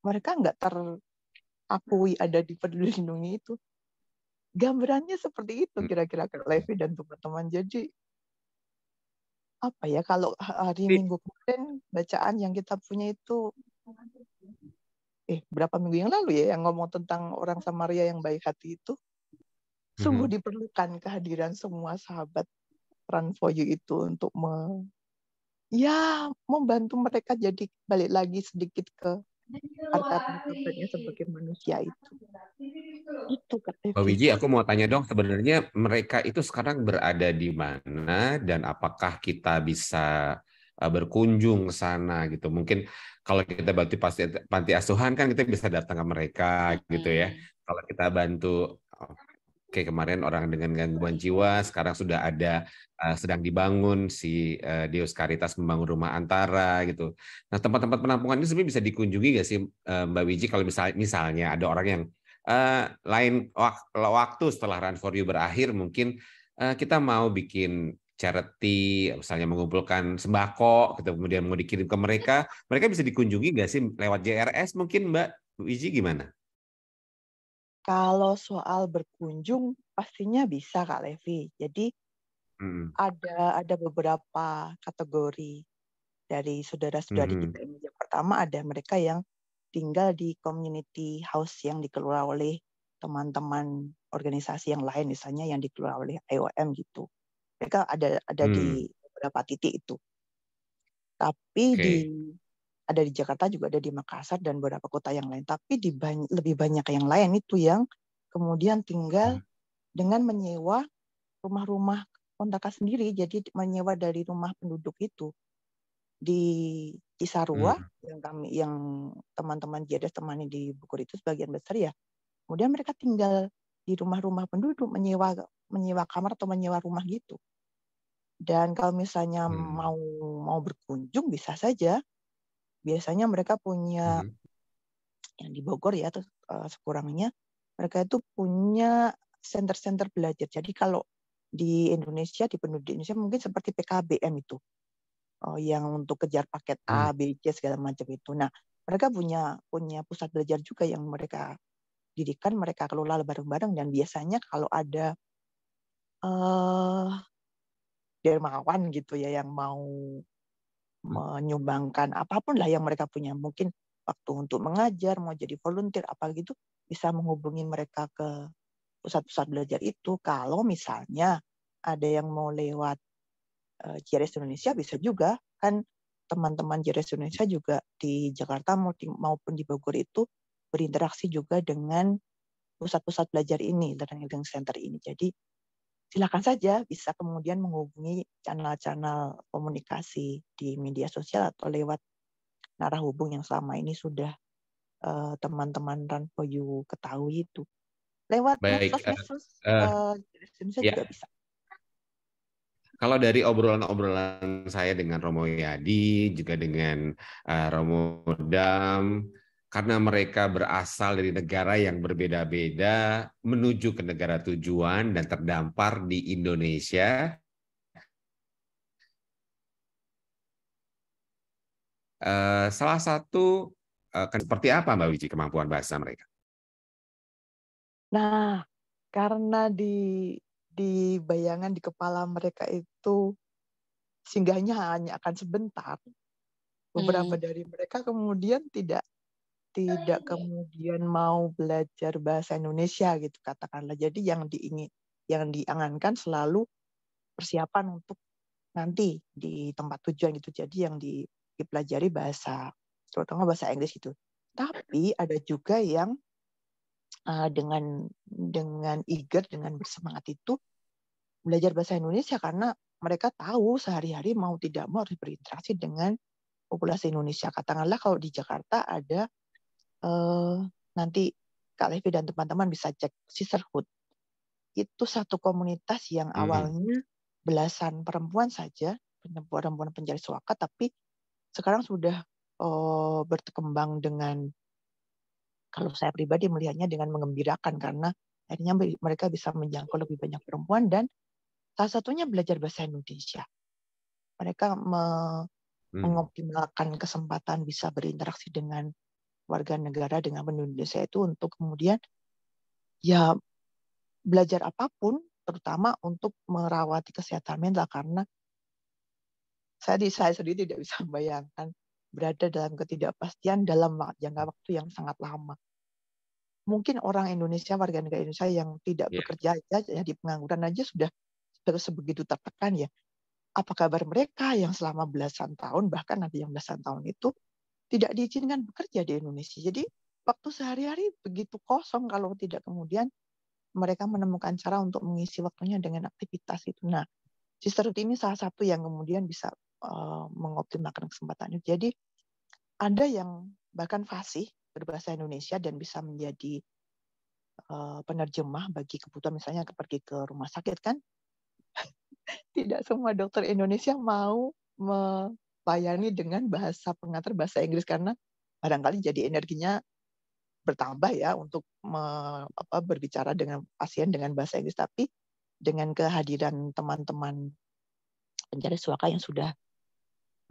mereka nggak terakui ada di Peduli Lindungi itu. Gambarannya seperti itu kira-kira Levi dan teman-teman. Jadi apa ya kalau hari Minggu kemarin bacaan yang kita punya itu berapa minggu yang lalu ya, yang ngomong tentang orang Samaria yang baik hati itu, sungguh diperlukan kehadiran semua sahabat Run for You itu untuk membantu mereka jadi balik lagi sedikit ke harkat martabatnya sebagai manusia itu. Itu Kak Mbak Evi. Wiji, aku mau tanya dong, sebenarnya mereka itu sekarang berada di mana dan apakah kita bisa berkunjung ke sana gitu? Mungkin kalau kita bantu panti asuhan kan kita bisa datang ke mereka gitu ya. Kalau kita bantu kayak kemarin orang dengan gangguan jiwa, sekarang sudah ada sedang dibangun si Deus Caritas membangun rumah antara gitu. Nah, tempat-tempat penampungan ini sebenarnya bisa dikunjungi nggak sih Mbak Wiji kalau misalnya ada orang yang lain waktu setelah Run for You berakhir mungkin kita mau bikin charity, misalnya mengumpulkan sembako, gitu, kemudian mau dikirim ke mereka bisa dikunjungi nggak sih lewat JRS mungkin Mbak Wiji gimana? Kalau soal berkunjung pastinya bisa Kak Levi. Jadi ada beberapa kategori dari saudara-saudari kita ini. Yang pertama ada mereka yang tinggal di community house yang dikelola oleh teman-teman organisasi yang lain, misalnya yang dikelola oleh IOM gitu. Mereka ada di beberapa titik itu. Tapi ada di Jakarta juga, ada di Makassar dan beberapa kota yang lain. Tapi lebih banyak yang lain itu yang kemudian tinggal dengan menyewa rumah-rumah kontrakan sendiri. Jadi menyewa dari rumah penduduk itu di Cisarua yang teman-teman JRS temani di Bogor itu sebagian besar ya. Kemudian mereka tinggal di rumah-rumah penduduk, menyewa kamar atau menyewa rumah gitu. Dan kalau misalnya mau berkunjung bisa saja. Biasanya mereka punya yang di Bogor ya, terus sekurangnya mereka itu punya center-center belajar. Jadi kalau di Indonesia, di penduduk Indonesia mungkin seperti PKBM itu, yang untuk kejar paket A, B, C segala macam itu. Nah, mereka punya pusat belajar juga yang mereka dirikan, mereka kelola bareng-bareng, dan biasanya kalau ada dermawan gitu ya yang mau menyumbangkan apapun lah yang mereka punya, mungkin waktu untuk mengajar, mau jadi volunteer apa gitu, bisa menghubungi mereka ke pusat-pusat belajar itu. Kalau misalnya ada yang mau lewat JRS Indonesia bisa juga, kan teman-teman JRS Indonesia juga di Jakarta maupun di Bogor itu berinteraksi juga dengan pusat-pusat belajar ini, learning center ini. Jadi silakan saja bisa kemudian menghubungi channel-channel komunikasi di media sosial atau lewat narah hubung yang selama ini sudah teman-teman Run for You ketahui itu. Lewat medsos Indonesia juga bisa. Kalau dari obrolan saya dengan Romo Yadi, juga dengan Romo Dam, karena mereka berasal dari negara yang berbeda-beda, menuju ke negara tujuan dan terdampar di Indonesia, salah satu seperti apa Mbak Wiji kemampuan bahasa mereka? Nah, karena di bayangan di kepala mereka itu singgahnya hanya akan sebentar, beberapa dari mereka kemudian tidak kemudian mau belajar bahasa Indonesia gitu katakanlah. Jadi yang diangankan selalu persiapan untuk nanti di tempat tujuan gitu. Jadi yang dipelajari bahasa, terutama bahasa Inggris gitu. Tapi ada juga yang dengan eager, dengan bersemangat itu belajar bahasa Indonesia karena mereka tahu sehari-hari mau tidak mau harus berinteraksi dengan populasi Indonesia. Katakanlah kalau di Jakarta ada nanti Kak Levi dan teman-teman bisa cek Sisterhood. Itu satu komunitas yang awalnya belasan perempuan saja, perempuan pencari suaka, tapi sekarang sudah berkembang dengan, kalau saya pribadi melihatnya dengan mengembirakan karena akhirnya mereka bisa menjangkau lebih banyak perempuan dan salah satunya belajar bahasa Indonesia. Mereka mengoptimalkan kesempatan bisa berinteraksi dengan warga negara, dengan penduduk Indonesia itu untuk kemudian ya belajar apapun, terutama untuk merawati kesehatan mental karena saya sendiri tidak bisa membayangkan berada dalam ketidakpastian dalam jangka waktu yang sangat lama. Mungkin orang Indonesia, warga negara Indonesia yang tidak bekerja aja, di pengangguran aja sudah sebegitu tertekan ya. Apa kabar mereka yang selama belasan tahun, bahkan ada yang belasan tahun itu tidak diizinkan bekerja di Indonesia. Jadi waktu sehari-hari begitu kosong kalau tidak kemudian mereka menemukan cara untuk mengisi waktunya dengan aktivitas itu. Nah, Sisterhood ini salah satu yang kemudian bisa mengoptimalkan kesempatan itu. Jadi ada yang bahkan fasih berbahasa Indonesia dan bisa menjadi penerjemah bagi kebutuhan, misalnya pergi ke rumah sakit kan. Tidak semua dokter Indonesia mau melayani dengan pengantar bahasa Inggris karena barangkali jadi energinya bertambah ya untuk berbicara dengan pasien dengan bahasa Inggris. Tapi dengan kehadiran teman-teman pencari suaka yang sudah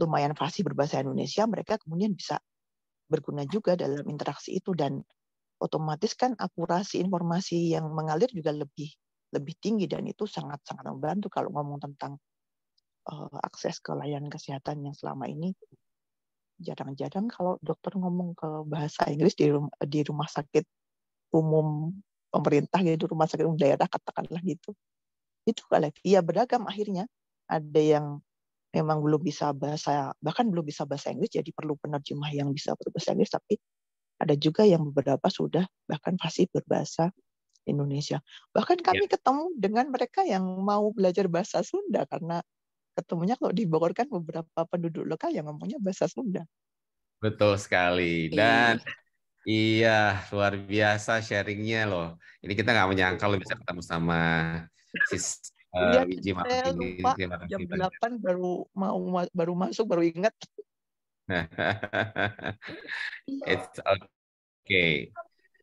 lumayan fasih berbahasa Indonesia, mereka kemudian bisa berguna juga dalam interaksi itu, dan otomatis kan akurasi informasi yang mengalir juga lebih tinggi, dan itu sangat-sangat membantu kalau ngomong tentang akses ke layanan kesehatan yang selama ini jarang-jarang kalau dokter ngomong ke bahasa Inggris di rumah sakit umum pemerintah gitu, rumah sakit umum daerah katakanlah gitu. Itu ya beragam akhirnya. Ada yang memang belum bisa bahkan belum bisa bahasa Inggris, jadi perlu penerjemah yang bisa berbahasa Inggris, tapi ada juga yang beberapa sudah bahkan fasih berbahasa Indonesia. Bahkan kami ketemu dengan mereka yang mau belajar bahasa Sunda, karena ketemunya kalau di Bogor kan beberapa penduduk lokal yang ngomongnya bahasa Sunda. Betul sekali. Dan iya, luar biasa sharingnya loh. Ini kita nggak menyangka lo bisa ketemu sama Sis Wiji malam saya ini. lupa Terima kasih jam banyak. 8 baru masuk, baru ingat. It's okay.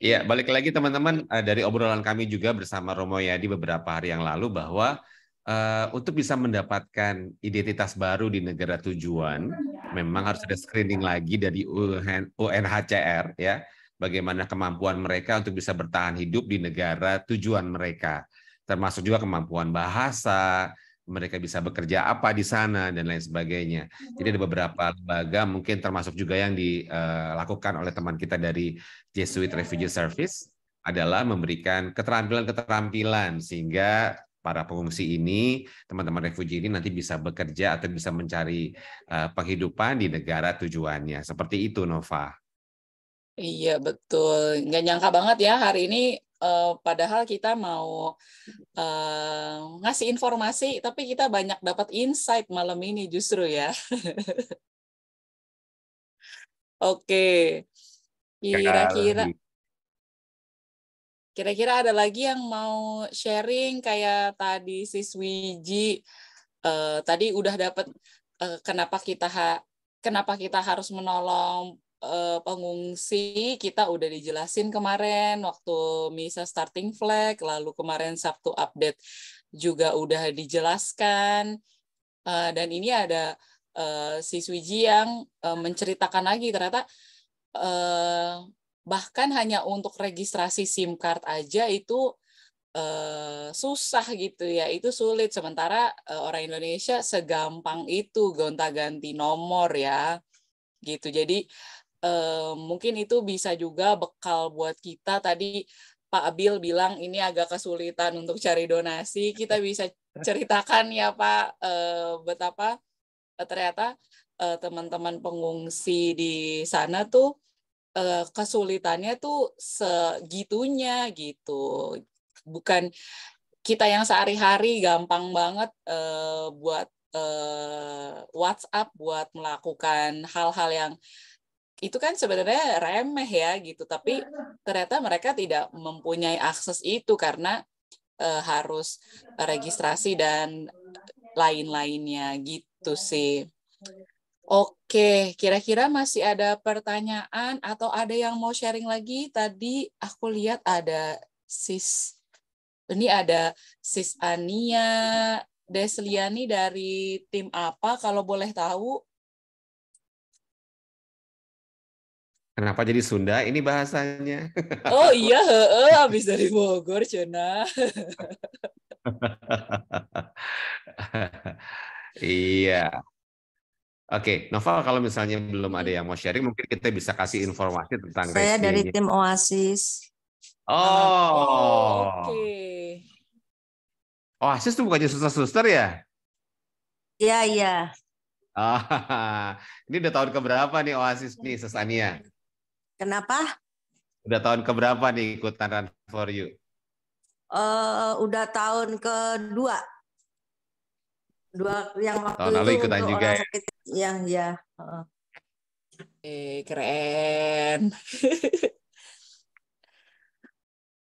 Ya, balik lagi teman-teman, dari obrolan kami juga bersama Romo Yadi beberapa hari yang lalu bahwa untuk bisa mendapatkan identitas baru di negara tujuan, memang harus ada screening lagi dari UNHCR ya, bagaimana kemampuan mereka untuk bisa bertahan hidup di negara tujuan mereka, termasuk juga kemampuan bahasa, mereka bisa bekerja apa di sana dan lain sebagainya. Jadi ada beberapa lembaga mungkin termasuk juga yang dilakukan oleh teman kita dari Jesuit Refugee Service adalah memberikan keterampilan-keterampilan sehingga para pengungsi ini, teman-teman refugee ini nanti bisa bekerja atau bisa mencari penghidupan di negara tujuannya. Seperti itu, Nova. Iya, betul. Nggak nyangka banget ya hari ini, padahal kita mau ngasih informasi, tapi kita banyak dapat insight malam ini justru ya. Oke. Kira-kira ada lagi yang mau sharing kayak tadi Sis Wiji, tadi udah dapat kenapa kita harus menolong pengungsi, kita udah dijelasin kemarin waktu misa Starting Flag, lalu kemarin Sabtu update juga udah dijelaskan, dan ini ada Sis Wiji yang menceritakan lagi ternyata bahkan hanya untuk registrasi SIM card aja itu susah gitu ya, itu sulit, sementara orang Indonesia segampang itu gonta-ganti nomor ya gitu. Jadi mungkin itu bisa juga bekal buat kita. Tadi Pak Abil bilang ini agak kesulitan untuk cari donasi, kita bisa ceritakan ya Pak betapa ternyata teman-teman pengungsi di sana tuh kesulitannya tuh segitunya gitu. Bukan kita yang sehari-hari gampang banget buat WhatsApp buat melakukan hal-hal yang itu kan sebenarnya remeh ya gitu, tapi ternyata mereka tidak mempunyai akses itu karena harus registrasi dan lain-lainnya gitu sih. Oke, kira-kira masih ada pertanyaan atau ada yang mau sharing lagi? Tadi aku lihat ada Sis Ania Desliani dari tim apa kalau boleh tahu? Kenapa jadi Sunda ini bahasanya? Oh iya, habis dari Bogor, Cina. Iya. Oke, Nova, kalau misalnya belum ada yang mau sharing, mungkin kita bisa kasih informasi tentang Saya race dari day-nya. tim Oasis. Oh, Oke. Oasis tuh bukannya suster-suster ya? Iya, iya. Ini udah tahun keberapa nih Oasis nih, Sesania? Kenapa? Udah tahun keberapa nih ikutan Run for You? Udah tahun kedua. Yang waktu Tahun lalu itu ikutan untuk juga orang ya? sakit. Ya. Keren.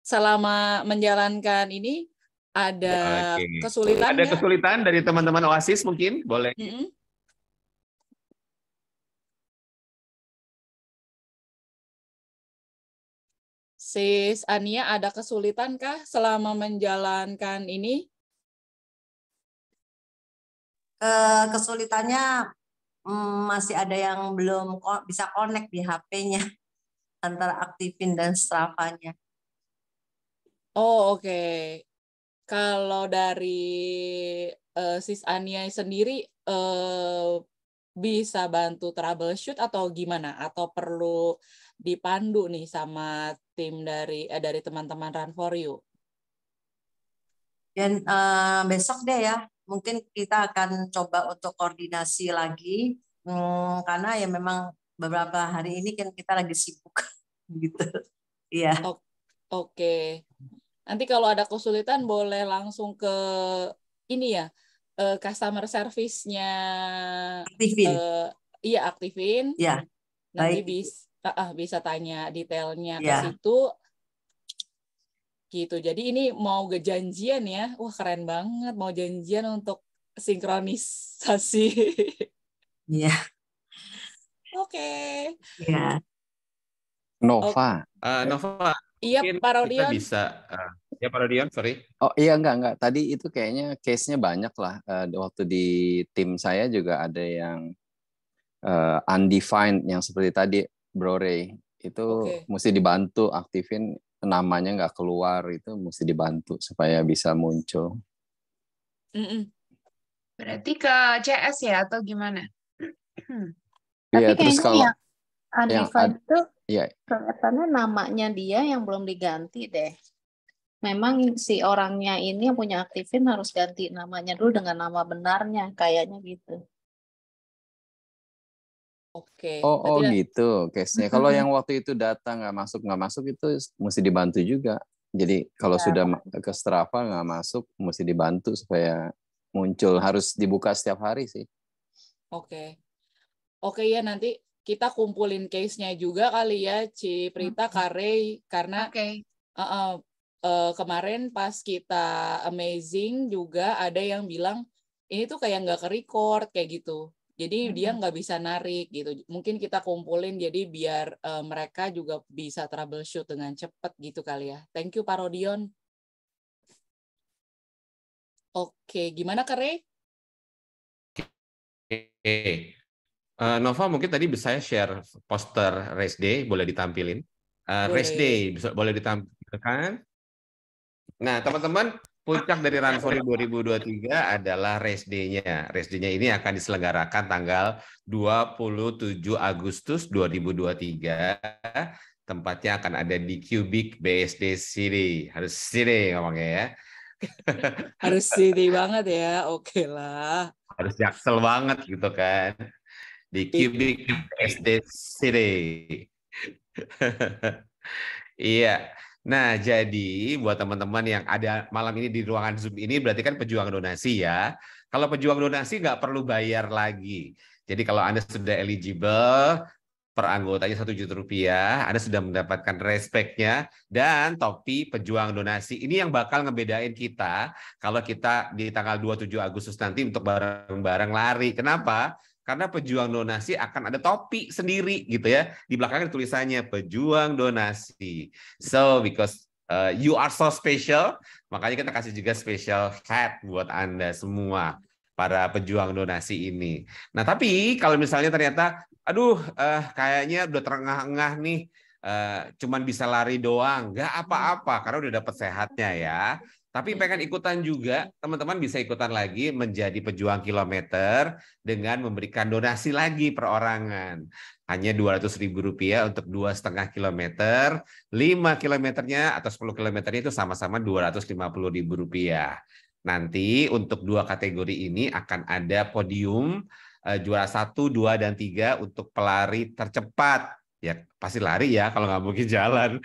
Selama menjalankan ini ada Oke. kesulitan Ada nggak? kesulitan dari teman-teman Oasis mungkin? Boleh. Mm-mm. Sis Ania, ada kesulitan kah selama menjalankan ini? Kesulitannya masih ada yang belum bisa connect di HP-nya antara Aktifin dan Strava-nya. Oh, oke. Kalau dari Sis Ania sendiri bisa bantu troubleshoot atau gimana? Atau perlu dipandu nih sama tim dari teman-teman Run for You? Dan besok deh ya, mungkin kita akan coba untuk koordinasi lagi, karena ya memang beberapa hari ini kan kita lagi sibuk gitu. Iya. Oke. Nanti kalau ada kesulitan boleh langsung ke ini ya, customer service-nya. Aktifin. Iya, Aktifin. Ya. Nanti Baik. bisa tanya detailnya ke Ya. situ. Gitu. Jadi ini mau janjian ya. Wah, keren banget mau janjian untuk sinkronisasi. Iya. Oke. Iya. Nova. Nova, iya, mungkin Pak kita Rodion. bisa. Ya, Pak Rodion, sorry. Oh iya, enggak. Tadi itu kayaknya case-nya banyak lah. Waktu di tim saya juga ada yang undefined, yang seperti tadi, Bro Ray. Itu mesti dibantu, aktifin namanya nggak keluar, itu mesti dibantu supaya bisa muncul. Berarti ke CS ya atau gimana? Tapi Iya, terus kalau kayaknya yang undefined itu ya, kelihatannya namanya dia yang belum diganti deh. Memang si orangnya ini yang punya Aktifin harus ganti namanya dulu dengan nama benarnya, kayaknya gitu. Oke. Oh gitu case-nya. Kalau yang waktu itu data nggak masuk itu mesti dibantu juga. Jadi kalau sudah ke Strava nggak masuk, mesti dibantu supaya muncul. Harus dibuka setiap hari sih. Oke ya, nanti kita kumpulin case-nya juga kali ya, Ciprita, Karey, karena kemarin pas kita amazing juga ada yang bilang ini tuh kayak nggak ke-record kayak gitu. Jadi dia nggak bisa narik gitu. Mungkin kita kumpulin jadi biar mereka juga bisa troubleshoot dengan cepat gitu kali ya. Thank you, Pak Rodion. Oke, gimana Karey? Nova, mungkin tadi bisa share poster race day, boleh ditampilin. Race day boleh ditampilkan. Nah, teman-teman, puncak dari Run for You 2023 adalah race day-nya. Race day-nya ini akan diselenggarakan tanggal 27 Agustus 2023. Tempatnya akan ada di Cubic BSD City. Harus sini ngomongnya ya. Harus sini banget ya, oke lah. Harus jaksel banget gitu kan. Di Cubic BSD City. Iya. Nah, jadi buat teman-teman yang ada malam ini di ruangan Zoom ini berarti kan pejuang donasi ya. Kalau pejuang donasi nggak perlu bayar lagi. Jadi kalau Anda sudah eligible, per anggotanya Rp1.000.000, Anda sudah mendapatkan respect-nya dan topi pejuang donasi. Ini yang bakal ngebedain kita kalau kita di tanggal 27 Agustus nanti untuk bareng-bareng lari. Kenapa? Karena pejuang donasi akan ada topi sendiri gitu ya. Di belakangnya tulisannya pejuang donasi. So because you are so special, makanya kita kasih juga special hat buat Anda semua para pejuang donasi ini. Nah, tapi kalau misalnya ternyata aduh kayaknya udah terengah-engah nih, cuman bisa lari doang, nggak apa-apa karena udah dapat sehatnya ya. Tapi pengen ikutan juga, teman-teman bisa ikutan lagi menjadi pejuang kilometer dengan memberikan donasi lagi perorangan. Hanya Rp200.000 untuk 2,5 kilometer, 5 kilometernya atau 10 kilometernya itu sama-sama Rp250.000. Nanti untuk 2 kategori ini akan ada podium juara 1, 2, dan 3 untuk pelari tercepat. Ya pasti lari ya, kalau nggak mungkin jalan.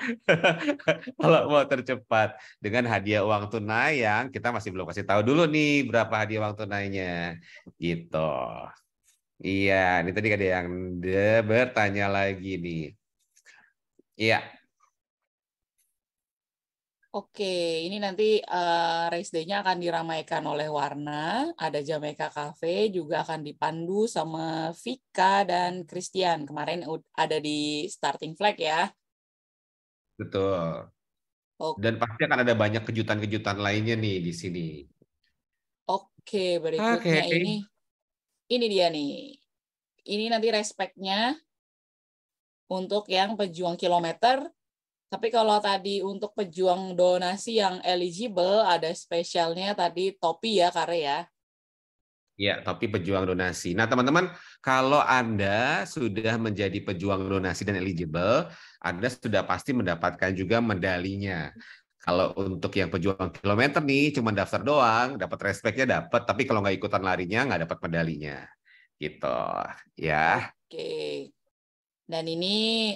Kalau mau tercepat dengan hadiah uang tunai yang kita masih belum kasih tahu dulu nih berapa hadiah uang tunainya. Gitu. Iya, ini tadi ada yang bertanya lagi nih. Iya. Oke, ini nanti race day-nya akan diramaikan oleh Warna, ada Jamaica Cafe, juga akan dipandu sama Vika dan Christian. Kemarin ada di starting flag ya. Betul. Oke, Dan pasti akan ada banyak kejutan-kejutan lainnya nih di sini. oke, berikutnya ini dia nih. Ini nanti respect-nya untuk yang pejuang kilometer. Tapi kalau tadi untuk pejuang donasi yang eligible, ada spesialnya tadi topi ya, Kare ya. Ya, topi pejuang donasi. Nah, teman-teman, kalau Anda sudah menjadi pejuang donasi dan eligible, Anda sudah pasti mendapatkan juga medalinya. Kalau untuk yang pejuang kilometer nih, cuma daftar doang, dapat respect-nya dapat, tapi kalau nggak ikutan larinya, nggak dapat medalinya. Gitu, ya. Oke. Dan ini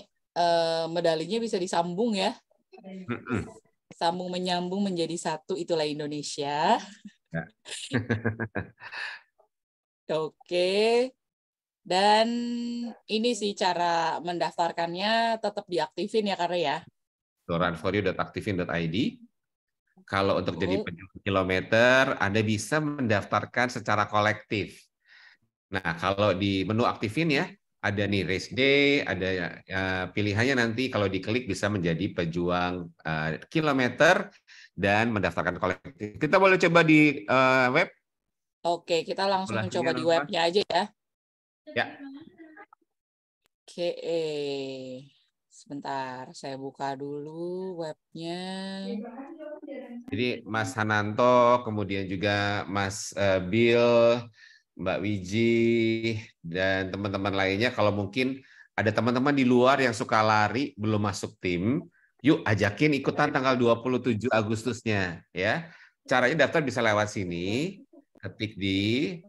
medalinya bisa disambung ya. Sambung menyambung menjadi satu, itulah Indonesia. Ya. Oke. Dan ini sih cara mendaftarkannya tetap diaktifin ya, Kare ya. Run4u.aktifin.id. Kalau untuk jadi pejuang kilometer, Anda bisa mendaftarkan secara kolektif. Nah, kalau di menu aktifin ya, ada nih race day, ada pilihannya nanti kalau diklik bisa menjadi pejuang kilometer dan mendaftarkan kolektif. Kita boleh coba di web. Oke, kita langsung coba di webnya aja ya. Ya. Oke, sebentar, saya buka dulu webnya. Jadi Mas Hananto, kemudian juga Mas Bill, Mbak Wiji, dan teman-teman lainnya, kalau mungkin ada teman-teman di luar yang suka lari, belum masuk tim, yuk ajakin ikutan tanggal 27 Agustusnya. Ya. Caranya daftar bisa lewat sini, ketik di,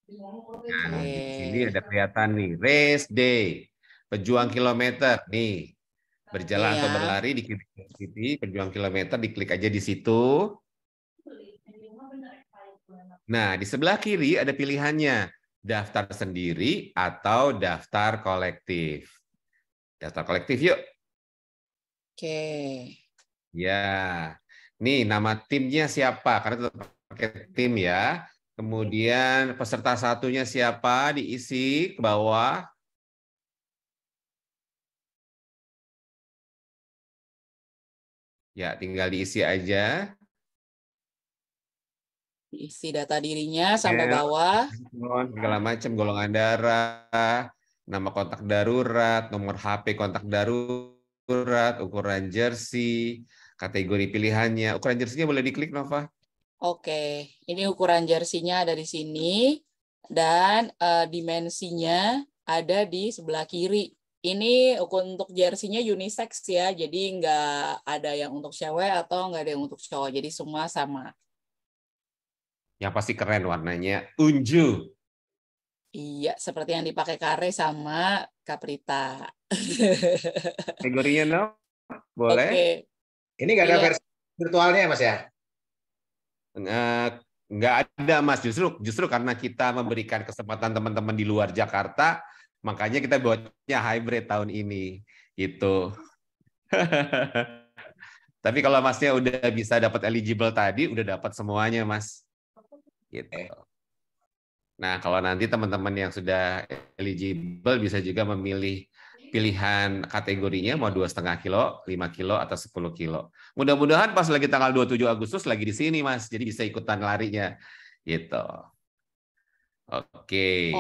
nah, di sini ada kelihatan nih, race day, pejuang kilometer, nih, berjalan atau berlari, diklik pejuang kilometer, diklik aja di situ. Nah, di sebelah kiri ada pilihannya, daftar sendiri atau daftar kolektif. Daftar kolektif yuk. Oke. Ya, nih nama timnya siapa? Karena tetap pakai tim ya. Kemudian peserta satunya siapa? Diisi ke bawah. Ya, tinggal diisi aja. Isi data dirinya sampai bawah. Segala macam, golongan darah, nama kontak darurat, nomor HP kontak darurat, ukuran jersey, kategori pilihannya. Ukuran jersey-nya boleh diklik, Nova. Oke, ini ukuran jersinya ada di sini dan dimensinya ada di sebelah kiri. Ini untuk jersinya unisex ya, jadi nggak ada yang untuk cewek atau nggak ada yang untuk cowok, jadi semua sama. Yang pasti keren warnanya, unju. Iya, seperti yang dipakai Kare sama Kaprita. Kategorinya, no? Boleh? Oke. Ini nggak ada versi virtualnya ya, Mas ya? Nggak ada, Mas. Justru karena kita memberikan kesempatan teman-teman di luar Jakarta, makanya kita buatnya hybrid tahun ini. Gitu. Tapi kalau Masnya udah bisa dapat eligible tadi, udah dapat semuanya, Mas. Gitu. Nah, kalau nanti teman-teman yang sudah eligible bisa juga memilih pilihan kategorinya mau 2,5 kilo, 5 kilo, atau 10 kilo. Mudah-mudahan pas lagi tanggal 27 Agustus lagi di sini, Mas. Jadi bisa ikutan larinya. Gitu. Oke.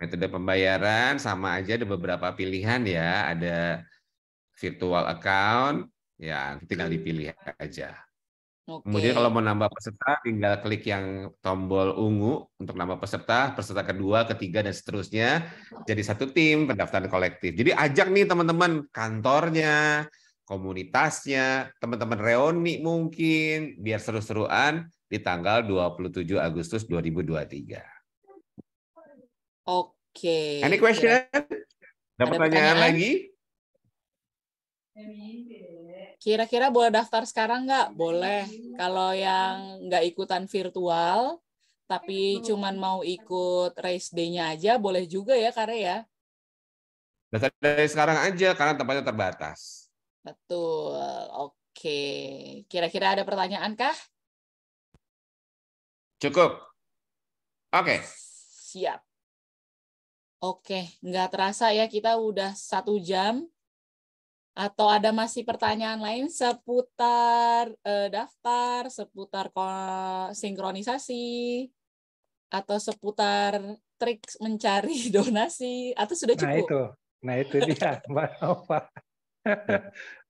Metode pembayaran sama aja, ada beberapa pilihan ya. Ada virtual account, Ya, tinggal dipilih aja. Oke. Kemudian kalau mau nambah peserta, tinggal klik yang tombol ungu untuk nambah peserta kedua, ketiga, dan seterusnya. Jadi satu tim pendaftaran kolektif. Jadi ajak nih teman-teman kantornya, komunitasnya, teman-teman reuni mungkin, biar seru-seruan di tanggal 27 Agustus 2023. Oke. Any question? Ada pertanyaan lagi? Kira-kira boleh daftar sekarang nggak? Boleh. Kalau yang nggak ikutan virtual, tapi cuman mau ikut race day-nya aja, boleh juga ya, Kare ya? Daftar dari sekarang aja, karena tempatnya terbatas. Betul. Oke. Kira-kira ada pertanyaan kah? Cukup. Oke. Siap. Oke, nggak terasa ya kita udah 1 jam. Atau ada masih pertanyaan lain seputar daftar, seputar sinkronisasi, atau seputar trik mencari donasi, atau sudah cukup? Nah itu dia, Mbak Nova.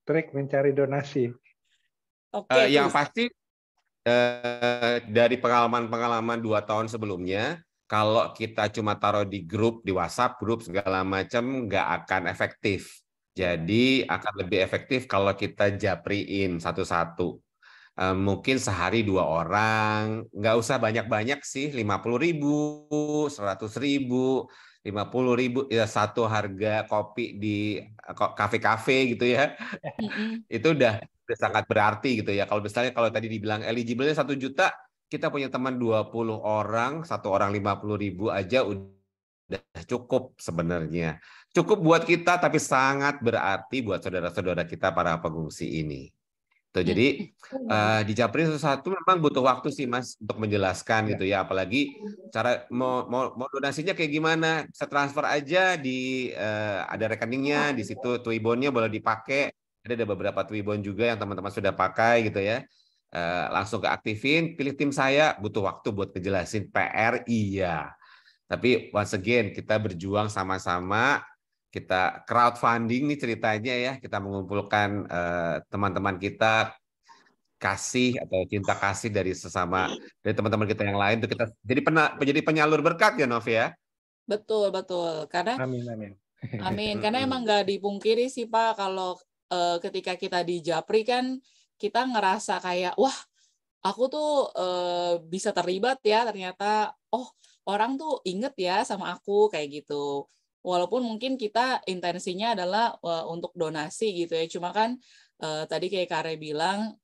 Trik mencari donasi. Oke, yang pasti dari pengalaman-pengalaman 2 tahun sebelumnya, kalau kita cuma taruh di grup, di WhatsApp, grup segala macam, nggak akan efektif. Jadi akan lebih efektif kalau kita japriin satu-satu. Mungkin sehari 2 orang, nggak usah banyak-banyak sih, 50.000, 100.000, 50.000, ya satu harga kopi di kafe-kafe gitu ya. Itu udah sangat berarti gitu ya. Kalau misalnya kalau tadi dibilang eligible-nya 1 juta, kita punya teman 20 orang, 1 orang 50.000 aja udah cukup sebenarnya. Cukup buat kita, tapi sangat berarti buat saudara-saudara kita para pengungsi ini. Tuh, jadi di Japri satu memang butuh waktu sih Mas untuk menjelaskan gitu ya. Apalagi cara mau donasinya kayak gimana? Bisa transfer aja di ada rekeningnya di situ, Twibbonnya boleh dipakai. Ada beberapa Twibbon juga yang teman-teman sudah pakai gitu ya. Langsung ke aktifin, pilih tim saya, butuh waktu buat ngejelasin PR iya. Tapi once again kita berjuang sama-sama, kita crowdfunding nih ceritanya ya, kita mengumpulkan teman-teman kita, kasih atau cinta kasih dari sesama, dari teman-teman kita yang lain, untuk kita jadi penyalur berkat ya Nov ya. Betul, betul. Karena Amin. Karena emang nggak dipungkiri sih Pak, kalau ketika kita di Japri kan kita ngerasa kayak, wah aku tuh bisa terlibat ya, ternyata orang tuh inget ya sama aku kayak gitu. Walaupun mungkin kita intensinya adalah untuk donasi gitu ya. Cuma kan tadi kayak Kare bilang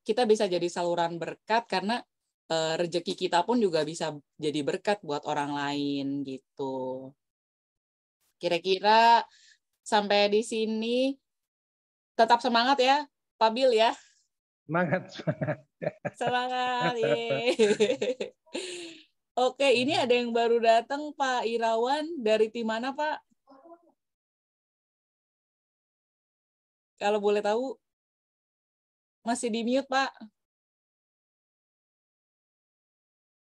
kita bisa jadi saluran berkat karena rezeki kita pun juga bisa jadi berkat buat orang lain gitu. Kira-kira sampai di sini tetap semangat ya, Pak Bil ya. Semangat. Yeay. Oke, ini ada yang baru datang, Pak Irawan. Dari tim mana, Pak? Kalau boleh tahu. Masih di mute, Pak.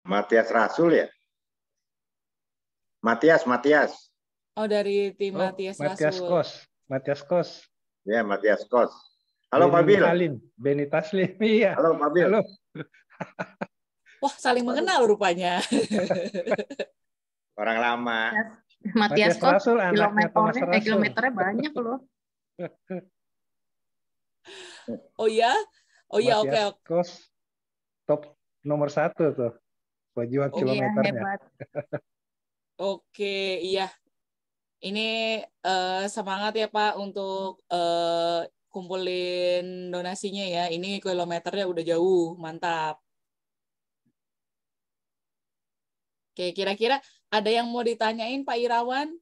Matias Rasul ya? Matias. Oh, dari tim Matias Rasul. Matias Kos. Ya, Matias Kos. Halo Pak Bil. Beni Taslim, iya. Halo Pak Bil. Halo. Wah, saling mengenal rupanya. Orang lama. Matias Kos, kilometernya banyak loh. Oh ya? Oh ya, oke. Matias Kos top nomor 1 tuh. Pejuang kilometernya. Hebat. Oke, iya. Ini semangat ya Pak untuk kumpulin donasinya ya. Ini kilometernya udah jauh, mantap. Oke, kira-kira ada yang mau ditanyain Pak Irawan?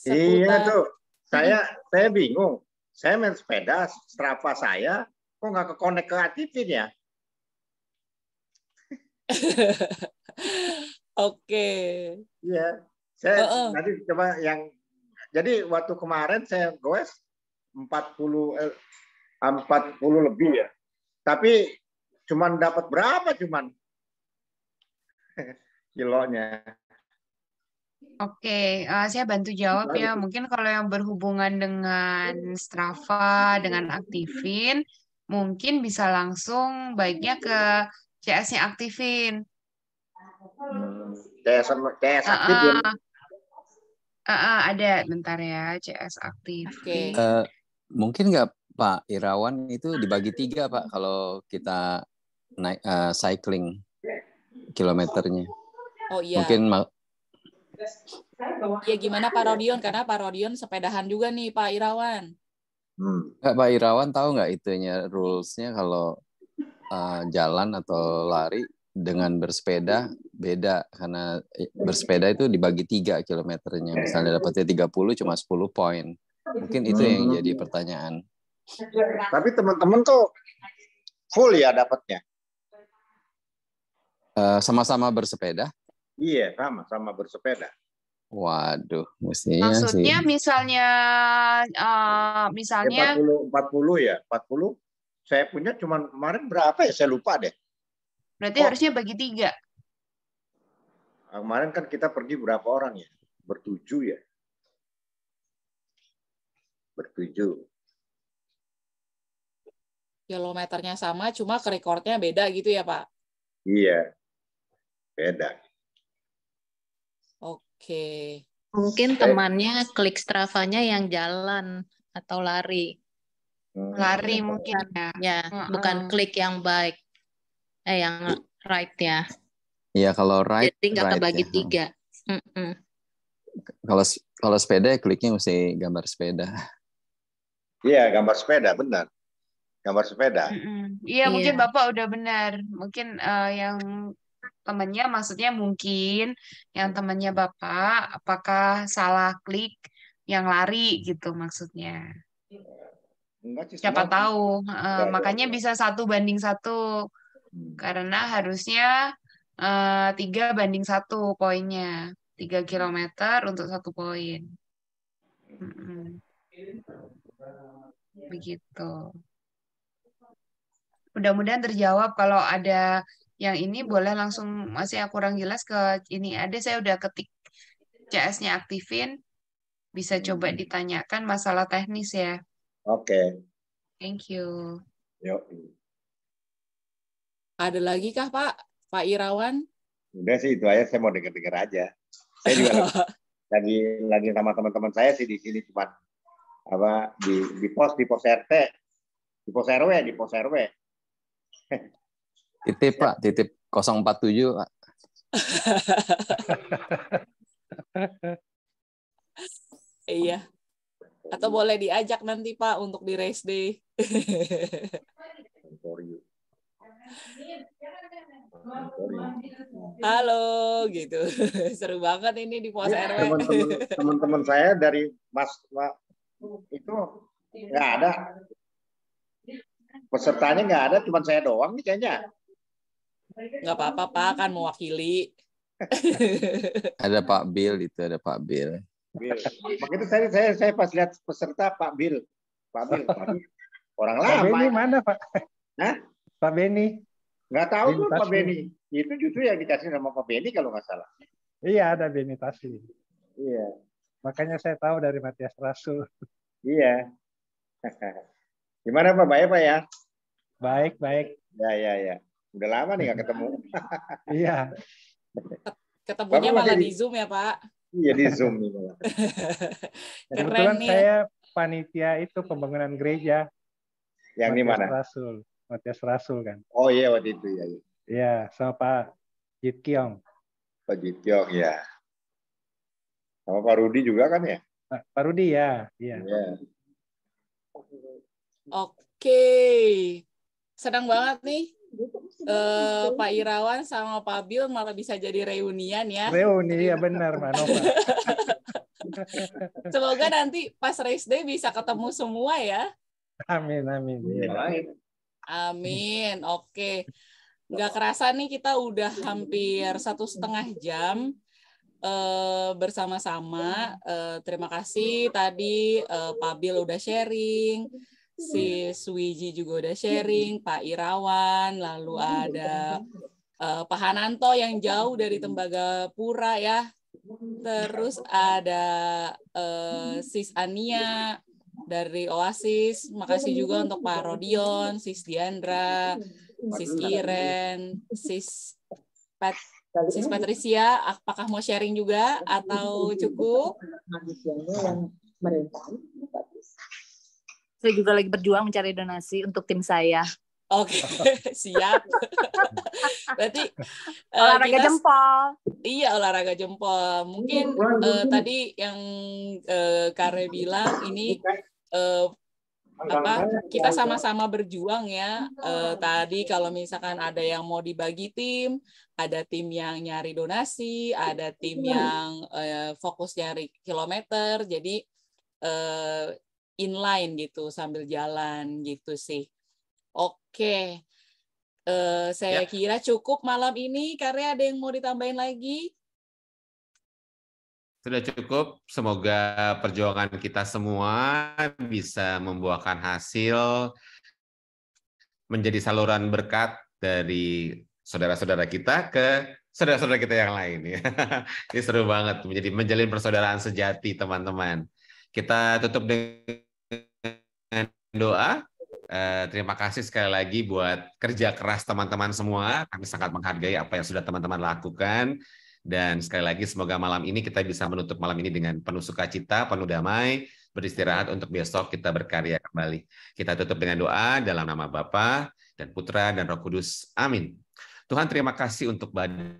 Iya tuh, saya bingung. Saya main sepeda, Strava saya kok nggak ke-connect ke Aktifin ya? Oke. Iya, saya nanti coba yang. Jadi waktu kemarin saya goes 40 lebih ya. Tapi cuman dapat berapa cuman kilonya. Oke, saya bantu jawab ya. Mungkin kalau yang berhubungan dengan Strava, dengan Aktifin, mungkin bisa langsung baiknya ke CS-nya Aktifin. CS Aktifin. Ada, bentar ya, CS Aktifin. Mungkin nggak Pak Irawan itu dibagi 3 Pak kalau kita naik cycling kilometernya. Oh iya. Mungkin ya gimana Pak Rodion, karena Pak Rodion sepedahan juga nih Pak Irawan. Pak Irawan tahu nggak itunya rules-nya kalau jalan atau lari dengan bersepeda beda, karena bersepeda itu dibagi 3 kilometernya, misalnya dapatnya 30 cuma 10 poin. Mungkin itu yang jadi pertanyaan. Tapi teman-teman tuh full ya dapatnya. Sama-sama bersepeda? Iya, sama bersepeda. Waduh, mestinya maksudnya sih. misalnya 40 ya, 40. Saya punya cuma kemarin berapa ya, saya lupa deh. Berarti harusnya bagi 3. Kemarin kan kita pergi berapa orang ya? Bertujuh ya. Bertujuh. Kilometernya sama, cuma ke rekornya beda gitu ya Pak? Iya, beda. Oke. Mungkin temannya klik Strava-nya yang jalan atau lari. Lari mungkin ya. Bukan klik yang bike. Yang right ya. Iya, kalau right. Jadi nggak kebagi ya. 3. Kalau sepeda kliknya mesti gambar sepeda. Iya, gambar sepeda, benar. Gambar sepeda. Iya, mungkin Bapak udah benar. Mungkin yang temannya, maksudnya mungkin yang temannya Bapak, apakah salah klik yang lari gitu maksudnya. Siapa tahu, makanya bisa 1:1. Karena harusnya 3:1 poinnya. 3 kilometer untuk 1 poin. Begitu. Mudah-mudahan terjawab. Kalau ada yang ini boleh langsung, masih kurang jelas ke ini. Ada, saya udah ketik CS-nya Aktifin. Bisa coba ditanyakan masalah teknis ya. Oke. Thank you. Yuk. Ada lagi kah Pak? Pak Irawan? Udah sih itu aja, saya mau dengar-dengar aja. Saya juga lagi sama teman-teman saya sih di sini, cuma apa di pos RT, di pos RW. Titip Pak, titip 047 Pak. Iya. Atau boleh diajak nanti Pak untuk di race day. Halo, gitu. Seru banget ini di pos RW. Teman-teman saya dari Mas itu nggak ada. Pesertanya nggak ada, cuma saya doang nih kayaknya. Nggak apa-apa Pak, kan mewakili. Ada Pak Bill itu, ada Pak Bill. Begitu saya pas lihat peserta Pak Bill. Orang lama. Pak Beni mana Pak? Hah? Pak Beni. Nggak tahu tuh Pak Beni. Itu justru yang dikasih nama Pak Beni kalau nggak salah. Iya, ada Beni Tasli. Iya. Makanya saya tahu dari Matias Rasul. Iya. Gimana Pak? Baik Pak ya? Baik. Ya. Udah lama nih nggak ketemu. Iya. Ketemunya malah di Zoom ya Pak? Iya di Zoom nih malah. Kebetulan saya panitia itu pembangunan gereja. Yang di mana? Matias Rasul kan. Oh iya waktu itu ya. Iya, sama Pak Jit Kiong. Pak Jit Kiong ya. Sama Pak Rudi juga kan ya? Pak Rudi ya. Iya. Oke. Senang banget nih. Pak Irawan sama Pak Bill malah bisa jadi reunian ya. Reuni ya benar Mbak Nova. Semoga nanti pas race day bisa ketemu semua ya. Amin. Amin. Oke. Nggak kerasa nih kita udah hampir 1,5 jam bersama-sama. Terima kasih tadi Pak Bill udah sharing. Si Suwiji juga udah sharing, Pak Irawan, lalu ada Pak Hananto yang jauh dari Tembagapura ya. Terus ada Sis Ania dari Oasis. Makasih juga untuk Pak Rodion, Sis Diandra, Sis Iren, Sis Patricia. Apakah mau sharing juga atau cukup? Saya juga lagi berjuang mencari donasi untuk tim saya. Oke, siap. Berarti Olahraga jempol. Iya, olahraga jempol. Mungkin tadi yang Kare bilang ini kita sama-sama berjuang ya. Tadi kalau misalkan ada yang mau dibagi tim, ada tim yang nyari donasi, ada tim yang fokus nyari kilometer. Jadi inline gitu sambil jalan gitu sih. Oke. Saya kira cukup malam ini. Karena ada yang mau ditambahin lagi? Sudah cukup. Semoga perjuangan kita semua bisa membuahkan hasil, menjadi saluran berkat dari saudara-saudara kita ke saudara-saudara kita yang lain. Ini seru banget, menjalin persaudaraan sejati, teman-teman. Kita tutup dengan doa. Terima kasih sekali lagi buat kerja keras teman-teman semua. Kami sangat menghargai apa yang sudah teman-teman lakukan. Dan sekali lagi semoga malam ini kita bisa menutup malam ini dengan penuh sukacita, penuh damai, beristirahat untuk besok kita berkarya kembali. Kita tutup dengan doa dalam nama Bapa dan Putra dan Roh Kudus. Amin. Tuhan, terima kasih untuk badan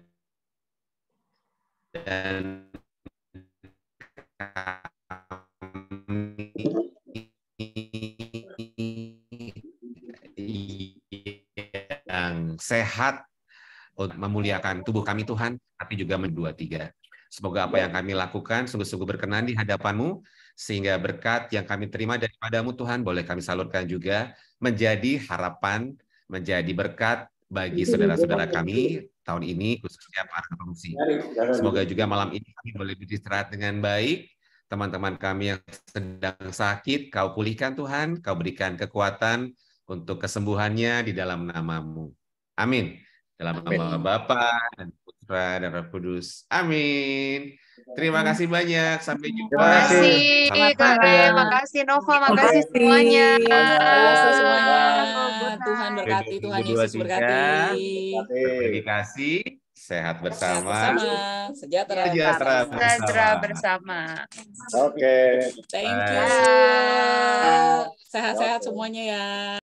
yang sehat untuk memuliakan tubuh kami Tuhan, tapi juga tiga. Semoga apa yang kami lakukan sungguh-sungguh berkenan di hadapan-Mu, sehingga berkat yang kami terima daripada-Mu Tuhan, boleh kami salurkan juga menjadi harapan, menjadi berkat bagi saudara-saudara kami tahun ini, khususnya para pengungsi. Semoga juga malam ini kami boleh beristirahat dengan baik. Teman-teman kami yang sedang sakit, Kau pulihkan Tuhan, Kau berikan kekuatan untuk kesembuhannya di dalam nama-Mu. Amin. Dalam nama Bapa dan Putra dan Roh Kudus. Amin. Terima kasih banyak. Sampai jumpa. Terima kasih Kare, makasih Nova, makasih semuanya. Semuanya. Tuhan berkati, Tuhan Yesus berkati. Berbagi kasih, sehat bersama. Sejahtera bersama. Oke. Thank you. Sehat-sehat semuanya ya.